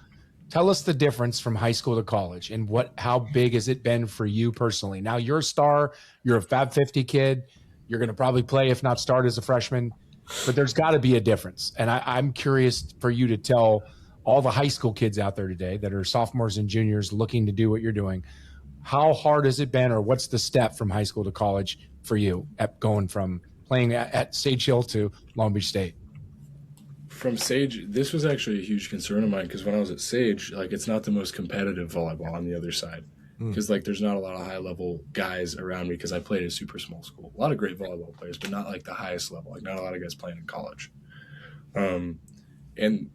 Tell us the difference from high school to college, and how big has it been for you personally? Now you're a star, you're a Fab 50 kid. You're going to probably play, if not start, as a freshman, but there's got to be a difference. And I'm curious for you to tell all the high school kids out there today that are sophomores and juniors looking to do what you're doing, how hard has it been, or what's the step from high school to college for you at going from playing at Sage Hill to Long Beach State?
From Sage, this was actually a huge concern of mine, because when I was at Sage, like, it's not the most competitive volleyball on the other side. Because like there's not a lot of high level guys around me, because I played at a super small school. A lot of great volleyball players, but not like the highest level. Like not a lot of guys playing in college. And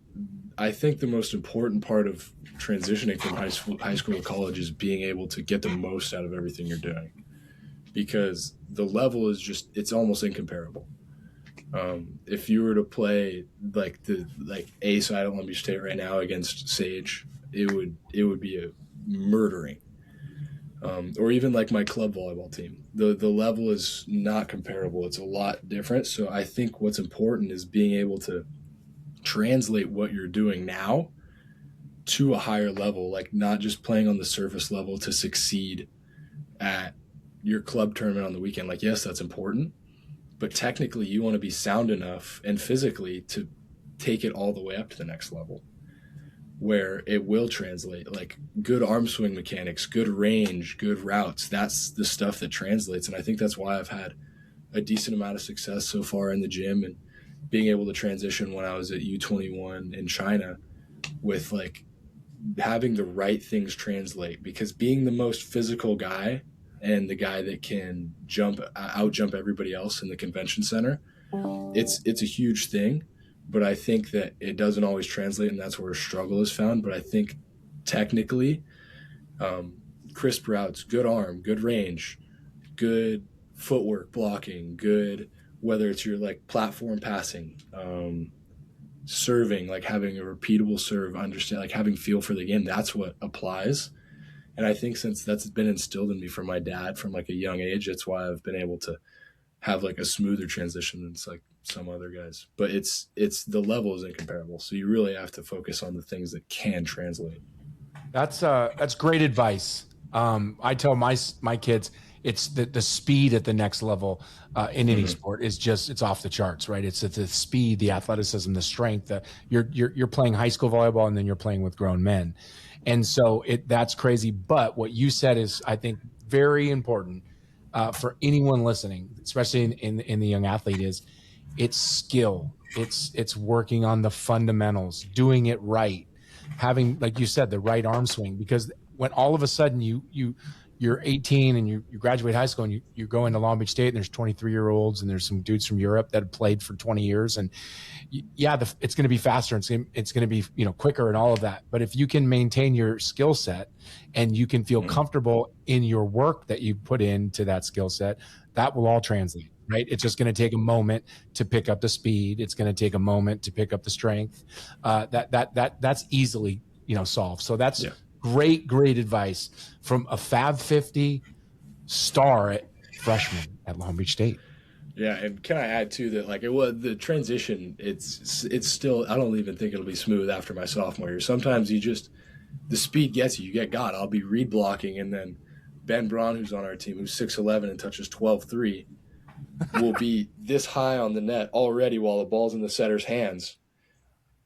I think the most important part of transitioning from high school to college is being able to get the most out of everything you're doing, because the level is it's almost incomparable. If you were to play like A side at Long Beach State right now against Sage, it would be a murdering. Or even like my club volleyball team, the level is not comparable. It's a lot different. So I think what's important is being able to translate what you're doing now to a higher level, like not just playing on the surface level to succeed at your club tournament on the weekend. Like, yes, that's important, but technically you want to be sound enough and physically to take it all the way up to the next level where it will translate. Like good arm swing mechanics, good range, good routes. That's the stuff that translates. And I think that's why I've had a decent amount of success so far in the gym and being able to transition when I was at U21 in China with like having the right things translate, because being the most physical guy and the guy that can out jump everybody else in the convention center, it's a huge thing. But I think that it doesn't always translate, and that's where a struggle is found. But I think technically, crisp routes, good arm, good range, good footwork blocking, good, whether it's your like platform passing, serving, like having a repeatable serve, understand, like having feel for the game, that's what applies. And I think since that's been instilled in me from my dad from like a young age, that's why I've been able to have like a smoother transition than it's like some other guys. But it's the level is incomparable. So you really have to focus on the things that can translate.
That's great advice. I tell my kids, it's the speed at the next level in any sport is just, it's off the charts, right? It's the speed, the athleticism, the strength. You're playing high school volleyball and then you're playing with grown men, and so that's crazy. But what you said is, I think, very important for anyone listening, especially in the young athlete, is it's skill. It's working on the fundamentals, doing it right, having, like you said, the right arm swing. Because when all of a sudden you're 18 and you graduate high school and you go into Long Beach State and there's 23-year-olds and there's some dudes from Europe that have played for 20 years, and it's going to be faster and it's going to be quicker and all of that. But if you can maintain your skill set and you can feel comfortable in your work that you put into that skill set, that will all translate, right? It's just going to take a moment to pick up the speed. It's going to take a moment to pick up the strength. That's easily solved. So that's great advice from a Fab 50 star freshman at Long Beach State.
Yeah, and can I add too that like it was the transition, it's still, I don't even think it'll be smooth after my sophomore year. Sometimes the speed gets you get got. I'll be read blocking, and then Ben Braun, who's on our team, who's 6'11" and touches 12.3, will be this high on the net already while the ball's in the setter's hands.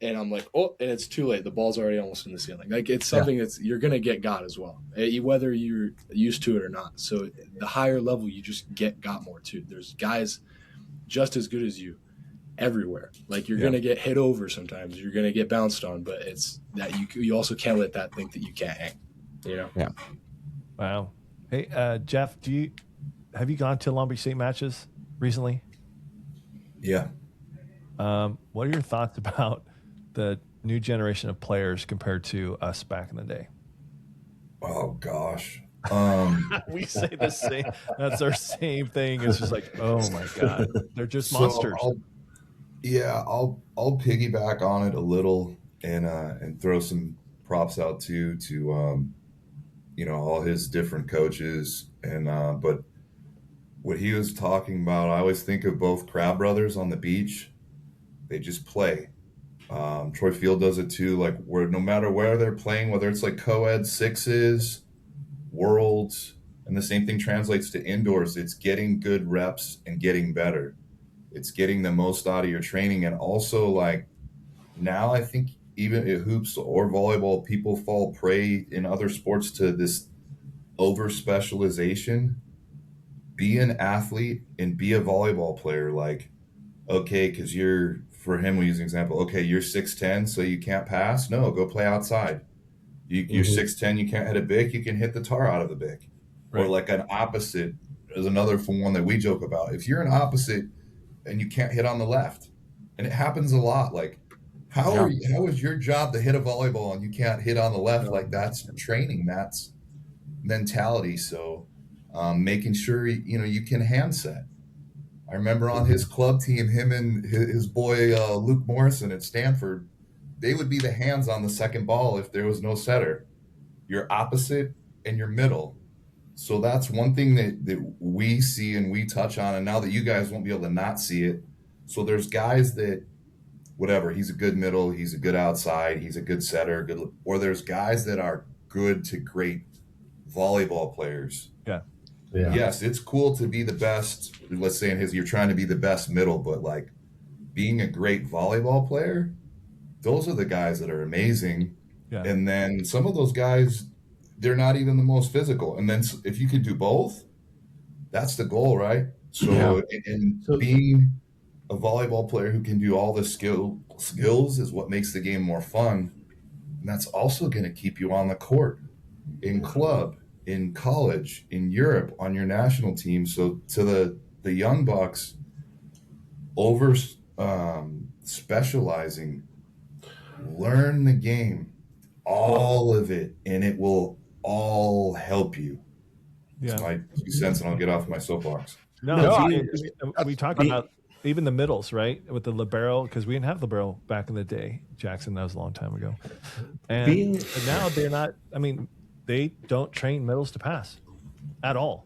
And I'm like, oh, and it's too late. The ball's already almost in the ceiling. Like it's something that's, you're going to get got as well, whether you're used to it or not. So the higher level, you just get got more too. There's guys just as good as you everywhere. Like you're going to get hit over sometimes. You're going to get bounced on, but it's that you also can't let that think that you can't hang,
Yeah.
Wow. Hey, Geoff, have you gone to Long Beach State matches recently?
Yeah.
What are your thoughts about the new generation of players compared to us back in the day?
Oh gosh.
We say the same. That's our same thing. It's just like, oh my God, they're just monsters.
I'll piggyback on it a little and throw some props out too to all his different coaches, and but what he was talking about, I always think of both Crab brothers on the beach. They just play. Troy Field does it too. Like where no matter where they're playing, whether it's like co-ed sixes, worlds, and the same thing translates to indoors. It's getting good reps and getting better. It's getting the most out of your training. And also like now I think even in hoops or volleyball, people fall prey in other sports to this over specialization. Be an athlete and be a volleyball player. Like, okay, because for him, we use an example. Okay, you're 6'10", so you can't pass. No, go play outside. You're 6'10", you can't hit a bic. You can hit the tar out of the bic. Right. Or like an opposite is another one that we joke about. If you're an opposite and you can't hit on the left, and it happens a lot. Like, how is your job to hit a volleyball and you can't hit on the left? Like that's training. That's mentality. So making sure you can hand set. I remember on his club team, him and his boy Luke Morrison at Stanford, they would be the hands on the second ball if there was no setter. Your opposite and your middle. So that's one thing that we see and we touch on, and now that you guys won't be able to not see it. So there's guys that, whatever, he's a good middle, he's a good outside, he's a good setter, or there's guys that are good to great volleyball players.
Yeah.
Yes, it's cool to be the best. Let's say you're trying to be the best middle, but like being a great volleyball player, those are the guys that are amazing.
Yeah.
And then some of those guys, they're not even the most physical. And then if you can do both, that's the goal, right? So, so being a volleyball player who can do all the skills is what makes the game more fun. And that's also going to keep you on the court, in club, in college, in Europe, on your national team. So to the young bucks, over specializing, learn the game, all of it, and it will all help you.
Yeah.
That's my 2 cents, and I'll get off my soapbox.
We talk about even the middles, right? With the libero, because we didn't have libero back in the day, Jackson. That was a long time ago. And now they're not. I mean, they don't train middles to pass at all,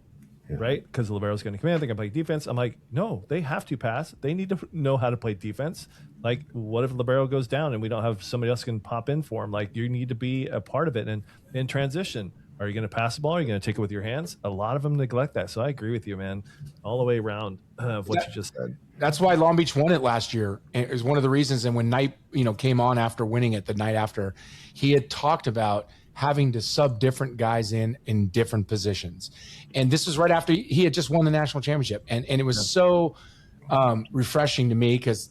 right? Because the libero's going to come in, they're going to play defense. I'm like, no, they have to pass. They need to know how to play defense. Like, what if libero goes down and we don't have somebody else can pop in for him? Like, you need to be a part of it. And in transition, are you going to pass the ball? Are you going to take it with your hands? A lot of them neglect that. So I agree with you, man, all the way around of what you just said.
That's why Long Beach won it last year. It was one of the reasons. And when Knight, came on after winning it the night after, he had talked about having to sub different guys in different positions. And this was right after he had just won the national championship. And it was so refreshing to me because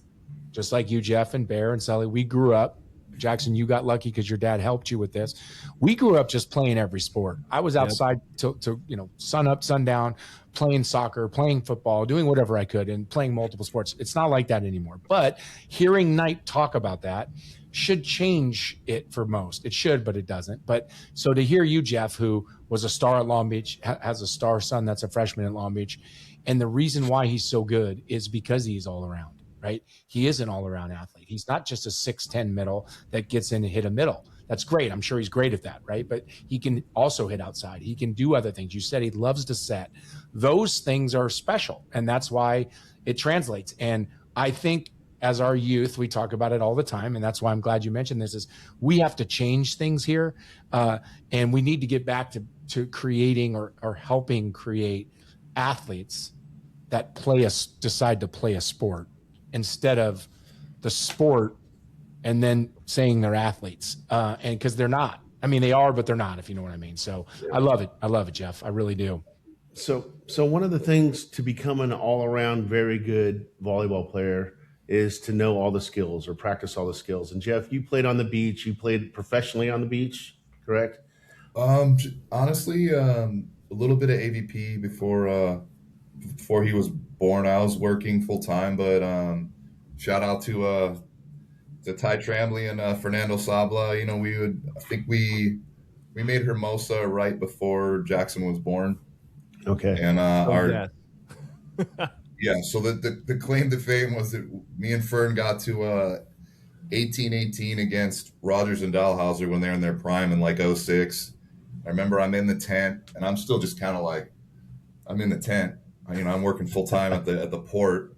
just like you, Geoff and Bear and Sully, we grew up. Jackson, you got lucky because your dad helped you with this. We grew up just playing every sport. I was outside till sun up, sundown, playing soccer, playing football, doing whatever I could, and playing multiple sports. It's not like that anymore. But hearing Knight talk about that should change it for most. It should, but it doesn't. But so to hear you, Geoff, who was a star at Long Beach, has a star son that's a freshman at Long Beach, and the reason why he's so good is because he's all around. Right? He is an all-around athlete. He's not just a 6'10" middle that gets in and hit a middle. That's great. I'm sure he's great at that, right? But he can also hit outside. He can do other things. You said he loves to set. Those things are special, and that's why it translates. And I think as our youth, we talk about it all the time, and that's why I'm glad you mentioned this, is we have to change things here, and we need to get back to creating or helping create athletes that decide to play a sport, instead of the sport and then saying they're athletes. And because they're not. I mean, they are, but they're not, if you know what I mean. So I love it. I love it, Geoff. I really do.
So one of the things to become an all-around very good volleyball player is to know all the skills or practice all the skills. And Geoff, you played on the beach. You played professionally on the beach, correct?
Honestly, a little bit of AVP before he was born. I was working full time, but shout out to Ty Tramley and Fernando Sabla. I think we made Hermosa right before Jackson was born.
Okay.
And so the claim to fame was that me and Fern got to 18-18 against Rogers and Dahlhauser when they're in their prime in like 06. I remember I'm in the tent, and I'm still just kind of like, I'm in the tent. I'm working full time at the port,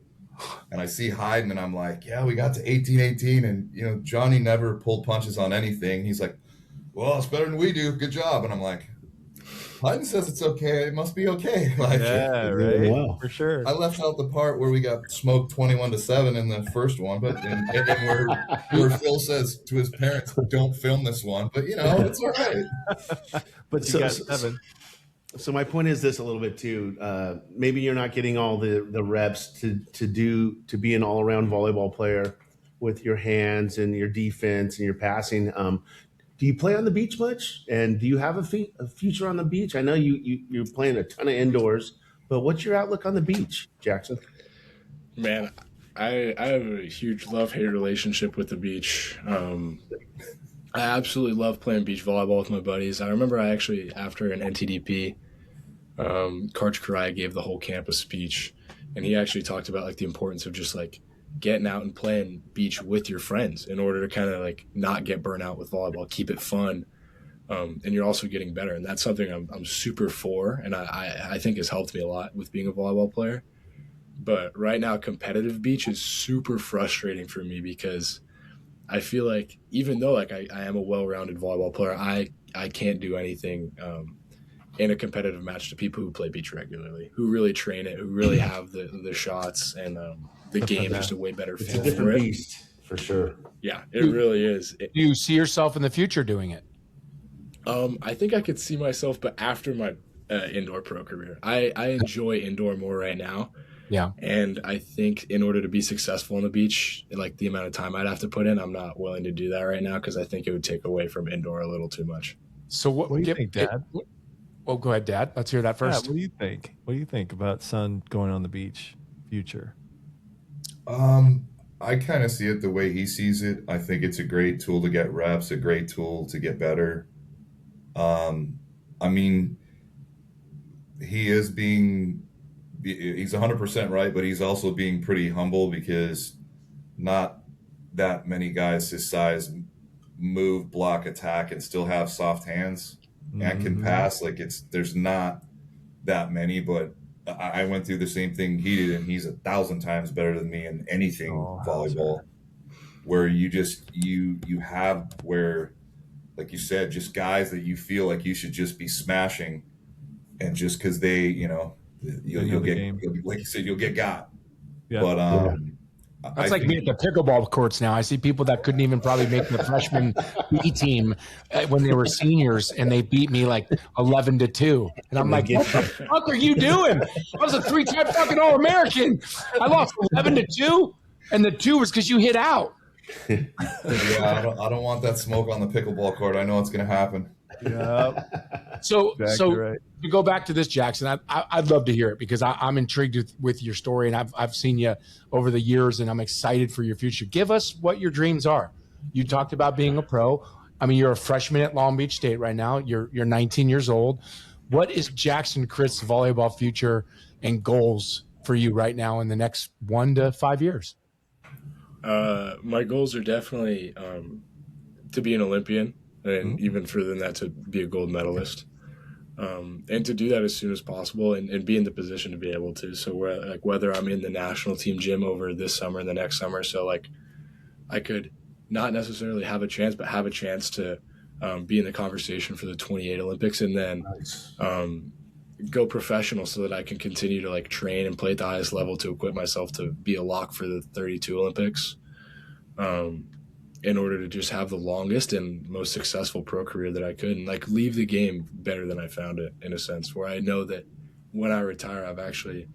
and I see Hayden, and I'm like, yeah, we got to 18-18, and Johnny never pulled punches on anything. He's like, well, it's better than we do. Good job. And I'm like, Hayden says it's okay. It must be okay. Like,
yeah, right.
Wow.
For sure.
I left out the part where we got smoked 21-7 in the first one, but and where Phil says to his parents, "Don't film this one." But it's all right.
But you got 7.
So my point is this a little bit too. Maybe you're not getting all the reps to be an all-around volleyball player with your hands and your defense and your passing. Do you play on the beach much? And do you have a future on the beach? I know you're playing a ton of indoors, but what's your outlook on the beach, Jackson?
Man, I have a huge love-hate relationship with the beach. I absolutely love playing beach volleyball with my buddies. I remember after an NTDP, Coach Karai gave the whole campus speech, And he actually talked about like the importance of just like getting out and playing beach with your friends in order to kind of like not get burnt out with volleyball, keep it fun. And you're also getting better. And that's something I'm super for. And I think has helped me a lot with being a volleyball player. But right now, competitive beach is super frustrating for me because I feel like even though like I am a well-rounded volleyball player, I can't do anything in a competitive match to people who play beach regularly, who really train it, who really have the shots and the game just a way better
It's
feel
a
for
different
it.
beast for sure.
Yeah, it really is.
Do you see yourself in the future doing it?
I think I could see myself, but after my indoor pro career, I enjoy indoor more right now.
Yeah.
And I think in order to be successful on the beach, like the amount of time I'd have to put in, I'm not willing to do that right now because I think it would take away from indoor a little too much.
So what
do you think, Dad?
Well, go ahead, Dad. Let's hear that first.
Yeah, what do you think? What do you think about son going on the beach future?
I kind of see it the way he sees it. I think it's a great tool to get reps, a great tool to get better. I mean, he's 100% right, but he's also being pretty humble because not that many guys his size move, block, attack, and still have soft hands and can pass. Like there's not that many, but I went through the same thing he did, and he's 1,000 times better than me in anything volleyball. Where you have where, like you said, just guys that you feel like you should just be smashing, and just because they, you'll get, like you said, you'll get got.
Yeah.
But
that's like me at the pickleball courts now. I see people that couldn't even probably make the freshman B team when they were seniors, and they beat me like 11-2. And I'm like, what the fuck are you doing? I was a 3-time fucking All-American. I lost 11-2, and the 2 was because you hit out.
Yeah, I don't want that smoke on the pickleball court. I know it's going to happen.
Yeah.
So
right.
to go back to this, Jackson, I'd love to hear it because I'm intrigued with your story, and I've seen you over the years, and I'm excited for your future. Give us what your dreams are. You talked about being a pro. I mean, you're a freshman at Long Beach State right now. You're 19 years old. What is Jackson Cryst's volleyball future and goals for you right now in the next 1 to 5 years?
My goals are definitely to be an Olympian, and even further than that, to be a gold medalist, and to do that as soon as possible, and be in the position to be able to. So whether I'm in the national team gym over this summer and the next summer, so like I could not necessarily have a chance, but have a chance to be in the conversation for the 28 Olympics, and then go professional so that I can continue to like train and play at the highest level to equip myself to be a lock for the 32 Olympics. In order to just have the longest and most successful pro career that I could, and like leave the game better than I found it, in a sense, where I know that when I retire, I've actually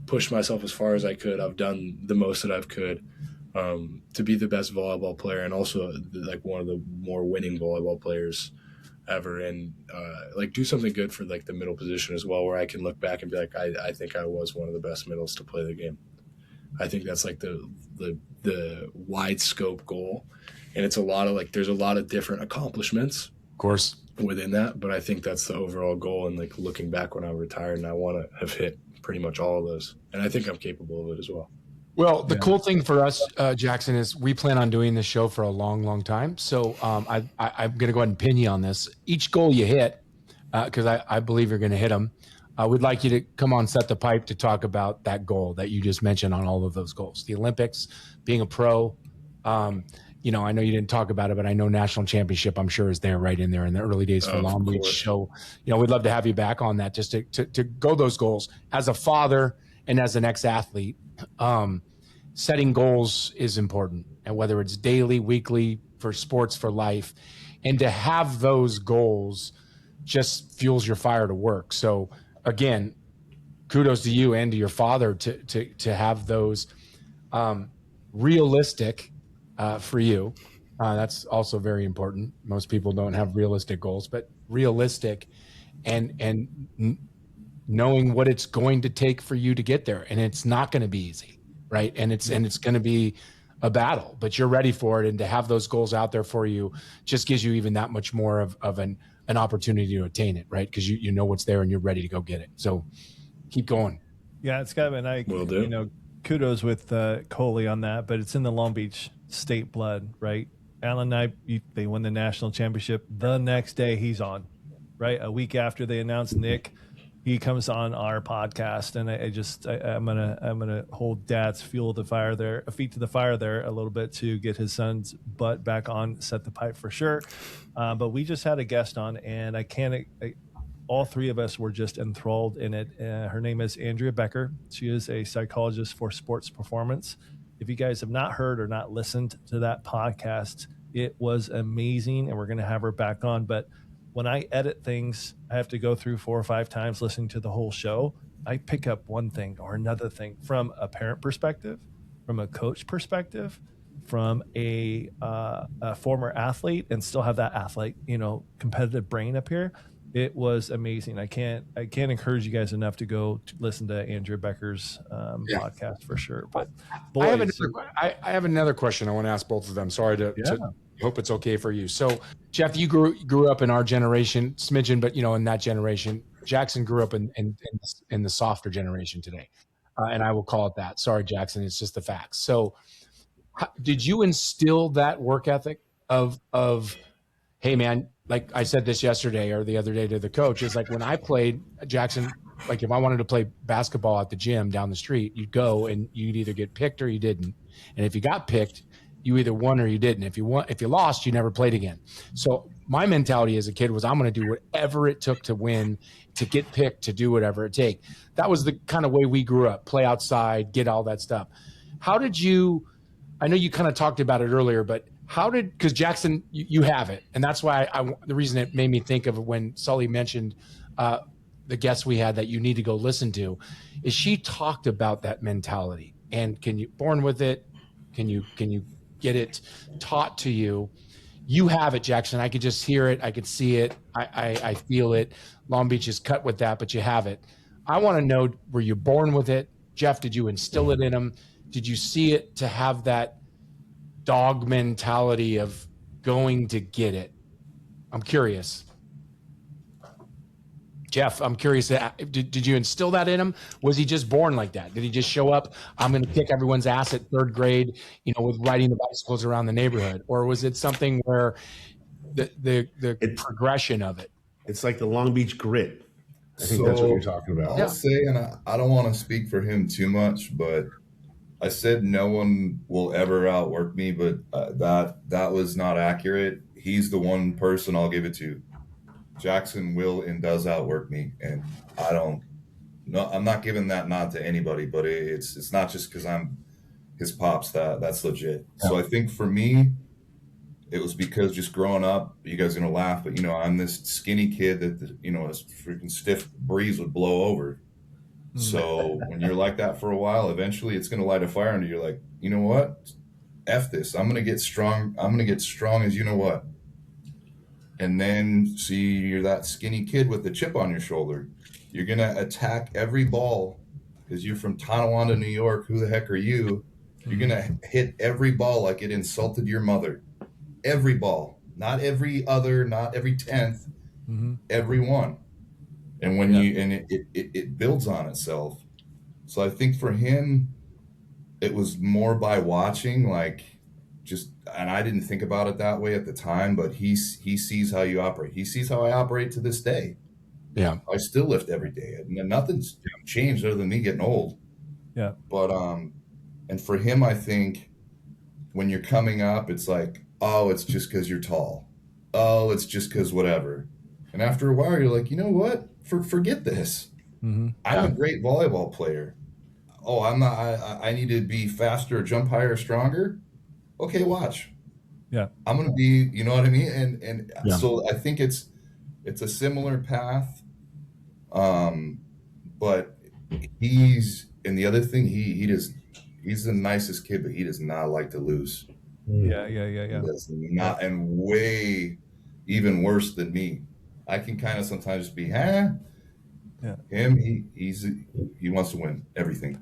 pushed myself as far as I could. I've done the most that I've could to be the best volleyball player, and also like one of the more winning volleyball players ever, and like do something good for like the middle position as well, where I can look back and be like, I think I was one of the best middles to play the game. I think that's like the wide scope goal. And it's there's a lot of different accomplishments,
Of course,
within that, but I think that's the overall goal. And like looking back when I'm retired, and I want to have hit pretty much all of those. And I think I'm capable of it as well.
Well, the cool thing for us, Jackson, is we plan on doing this show for a long, long time. So I'm going to go ahead and pin you on this. Each goal you hit, because I believe you're going to hit them, we'd like you to come on Set the Pipe to talk about that goal that you just mentioned on all of those goals. The Olympics, being a pro. I know you didn't talk about it, but I know national championship, I'm sure, is there right in there in the early days for Long Beach. So, we'd love to have you back on that just to go those goals. As a father and as an ex-athlete, setting goals is important. And whether it's daily, weekly, for sports, for life, and to have those goals just fuels your fire to work. So again, kudos to you and to your father to have those realistic for you. That's also very important. Most people don't have realistic goals, but realistic and knowing what it's going to take for you to get there. And it's not going to be easy, right? And it's going to be a battle, but you're ready for it. And to have those goals out there for you just gives you even that much more of an opportunity to attain it, right? Because you know what's there and you're ready to go get it. So keep going.
Yeah, it's got, and
Will do.
Kudos with Coley on that, but it's in the Long Beach state blood, right? Alan and they win the national championship. The next day he's on, right? A week after they announced Nick, he comes on our podcast, and I'm gonna hold Dad's feet to the fire there a little bit to get his son's butt back on, set the pipe for sure. But we just had a guest on, and all three of us were just enthralled in it. Her name is Andrea Becker. She is a psychologist for sports performance. If you guys have not heard or not listened to that podcast, it was amazing, and we're going to have her back on. But when I edit things, I have to go through 4 or 5 times listening to the whole show. I pick up one thing or another thing from a parent perspective, from a coach perspective, from a former athlete, and still have that athlete, competitive brain up here. It was amazing. I can't encourage you guys enough to go to listen to Andrea Becker's podcast for sure. But boys,
I have another question I want to ask both of them. Sorry to hope it's okay for you. So, Geoff, you grew up in our generation, smidgen, but in that generation. Jackson grew up in the softer generation today, and I will call it that. Sorry, Jackson, it's just the facts. So, did you instill that work ethic of hey, man? Like I said this yesterday or the other day to the coach, is like when I played, Jackson, like if I wanted to play basketball at the gym down the street, you'd go and you'd either get picked or you didn't. And if you got picked, you either won or you didn't. If you lost, you never played again. So my mentality as a kid was I'm going to do whatever it took to win, to get picked, to do whatever it take. That was the kind of way we grew up, play outside, get all that stuff. How did you, I know you kind of talked about it earlier, but because Jackson, you have it. And that's why the reason it made me think of when Sully mentioned the guests we had that you need to go listen to, is she talked about that mentality. And can you born with it? Can you get it taught to you? You have it, Jackson. I could just hear it. I could see it. I feel it. Long Beach is cut with that, but you have it. I want to know, were you born with it? Geoff, did you instill it in him? Did you see it to have that dog mentality of going to get it? I'm curious. Geoff, I'm curious. Did you instill that in him? Was he just born like that? Did he just show up? I'm going to kick everyone's ass at 3rd grade, with riding the bicycles around the neighborhood, or was it something where the progression of it?
It's like the Long Beach grit. I think that's what you're talking about.
I'll say, and I don't want to speak for him too much, but I said no one will ever outwork me, but that was not accurate. He's the one person I'll give it to. Jackson will and does outwork me, and I'm not giving that nod to anybody, but it's not just because I'm his pops. That's legit. Yeah. So I think for me, it was because just growing up, you guys are gonna laugh, but I'm this skinny kid that a freaking stiff breeze would blow over. So when you're like that for a while, eventually it's going to light a fire under you. You're like, you know what? F this. I'm going to get strong. I'm going to get strong as you know what. And then see, you're that skinny kid with the chip on your shoulder. You're going to attack every ball because you're from Tonawanda, New York. Who the heck are you? You're going to hit every ball like it insulted your mother. Every ball. Not every other, not every 10th. Every one. And when it builds on itself. So I think for him, it was more by watching, and I didn't think about it that way at the time, but he sees how you operate. He sees how I operate to this day. Yeah. I still lift every day. And nothing's changed other than me getting old.
Yeah.
But, and for him, I think when you're coming up, it's like, oh, it's just because you're tall. Oh, it's just because whatever. And after a while, you're like, you know what? Forget this. I'm a great volleyball player. Oh, I'm not. I need to be faster, jump higher, stronger. Okay, watch.
Yeah,
I'm gonna be. You know what I mean? And so I think it's a similar path. But and the other thing, he's the nicest kid, but he does not like to lose.
Yeah.
He does not, and way even worse than me. I can kind of sometimes just be, Yeah. Him, he wants to win everything.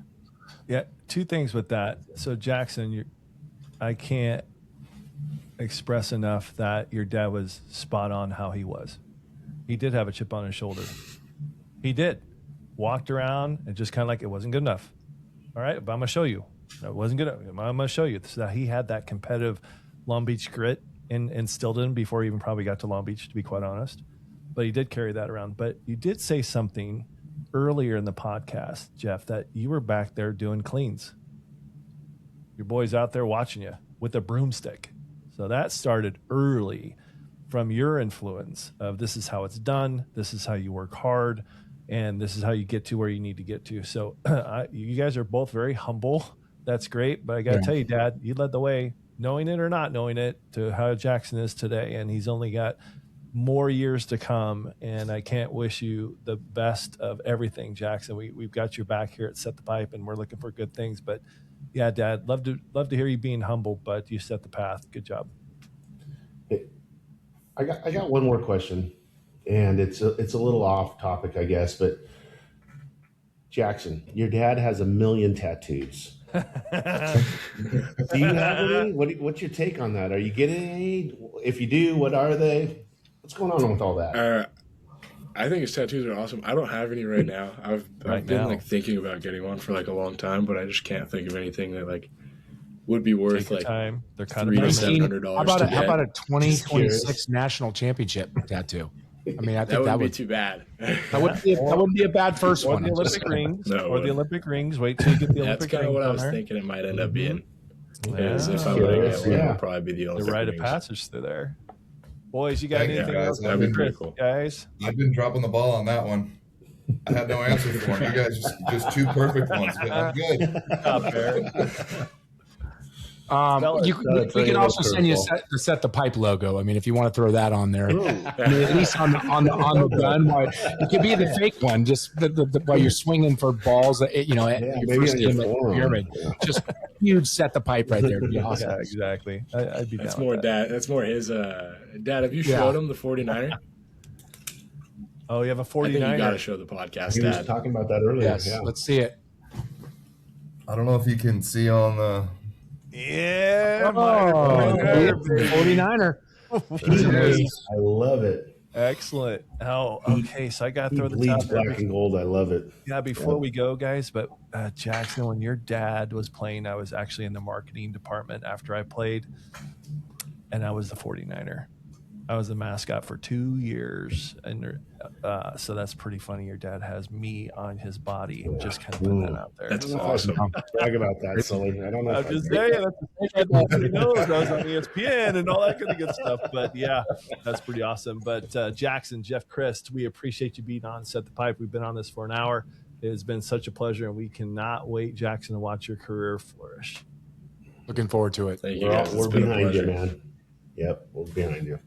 Yeah. 2 things with that. So Jackson, I can't express enough that your dad was spot on how he was. He did have a chip on his shoulder. He did. walked around and just kind of like, it wasn't good enough. All right, but I'm gonna show you. It wasn't good enough. I'm gonna show you. So that he had that competitive Long Beach grit instilled in him before he even probably got to Long Beach, to be quite honest. But he did carry that around. But you did say something earlier in the podcast, Geoff, that you were back there doing cleans. Your boy's out there watching you with a broomstick. So that started early from your influence of this is how it's done, this is how you work hard, and this is how you get to where you need to get to. So you guys are both very humble. That's great. But I got to tell you, Dad, you led the way, knowing it or not knowing it, to how Jackson is today. And he's only got more years to come. And I can't wish you the best of everything, Jackson. We've got your back here at Set the Pipe, and we're looking for good things. But yeah, Dad, love to hear you being humble, but you set the path. Good job.
I got one more question, and it's a little off topic, I guess, but Jackson, your dad has 1 million tattoos. Do you have any? What's your take on that? Are you getting any? If you do, what are they? What's going on with all that?
I think his tattoos are awesome. I don't have any right now. I've been like thinking about getting one for like a long time, but I just can't think of anything that like would be worth like
time. They're kind
$300
of
to $700.
How about a 2026 national championship tattoo? I mean, I think
that would be too bad.
That wouldn't be a bad first
or
one.
The Olympic rings,
No,
or the Olympic rings. Wait till you get the Olympic rings.
That's kind of what I was thinking it might end up being. Is if I'm going to get one, it'll probably be the Olympic
rite of
rings.
passage through there. Boys, you got anything else?
That'd be pretty cool.
Guys?
I've been dropping the ball on that one. I had no answer for him. You guys just two perfect ones, but I'm good.
Not fair.
We can also send you the Set the Pipe logo. I mean, if you want to throw that on there, I mean, at least on the gun. It could be the fake one, just while you're swinging for balls. Your first game at the pyramid. Just huge Set the Pipe right there. Would be awesome.
Yeah, exactly. I'd be.
That's more Dad. That's more his. Dad, have you showed him the 49er?
Oh, you have a 49er.
I think you got to show the podcast.
He
Dad
was talking about that earlier.
Yes, let's see it.
I don't know if you can see on the.
Yeah,
49er.
I love it.
Excellent. Oh, okay. So I got to throw the
bleeds
top
black and gold. I love it.
Yeah, before we go, guys, but Jackson, when your dad was playing, I was actually in the marketing department after I played, and I was the 49er. I was the mascot for 2 years, and so that's pretty funny. Your dad has me on his body. Just kind of put that out there.
That's awesome.
Brag about that, Sully. I don't know.
I'm just saying. Everybody knows I was on ESPN and all that kind of good stuff. But yeah, that's pretty awesome. But Jackson, Geoff, Cryst, we appreciate you being on Set the Pipe. We've been on this for an hour. It has been such a pleasure, and we cannot wait, Jackson, to watch your career flourish.
Looking forward to it.
Thank you guys.
We're behind you, man. Yep, we're behind you.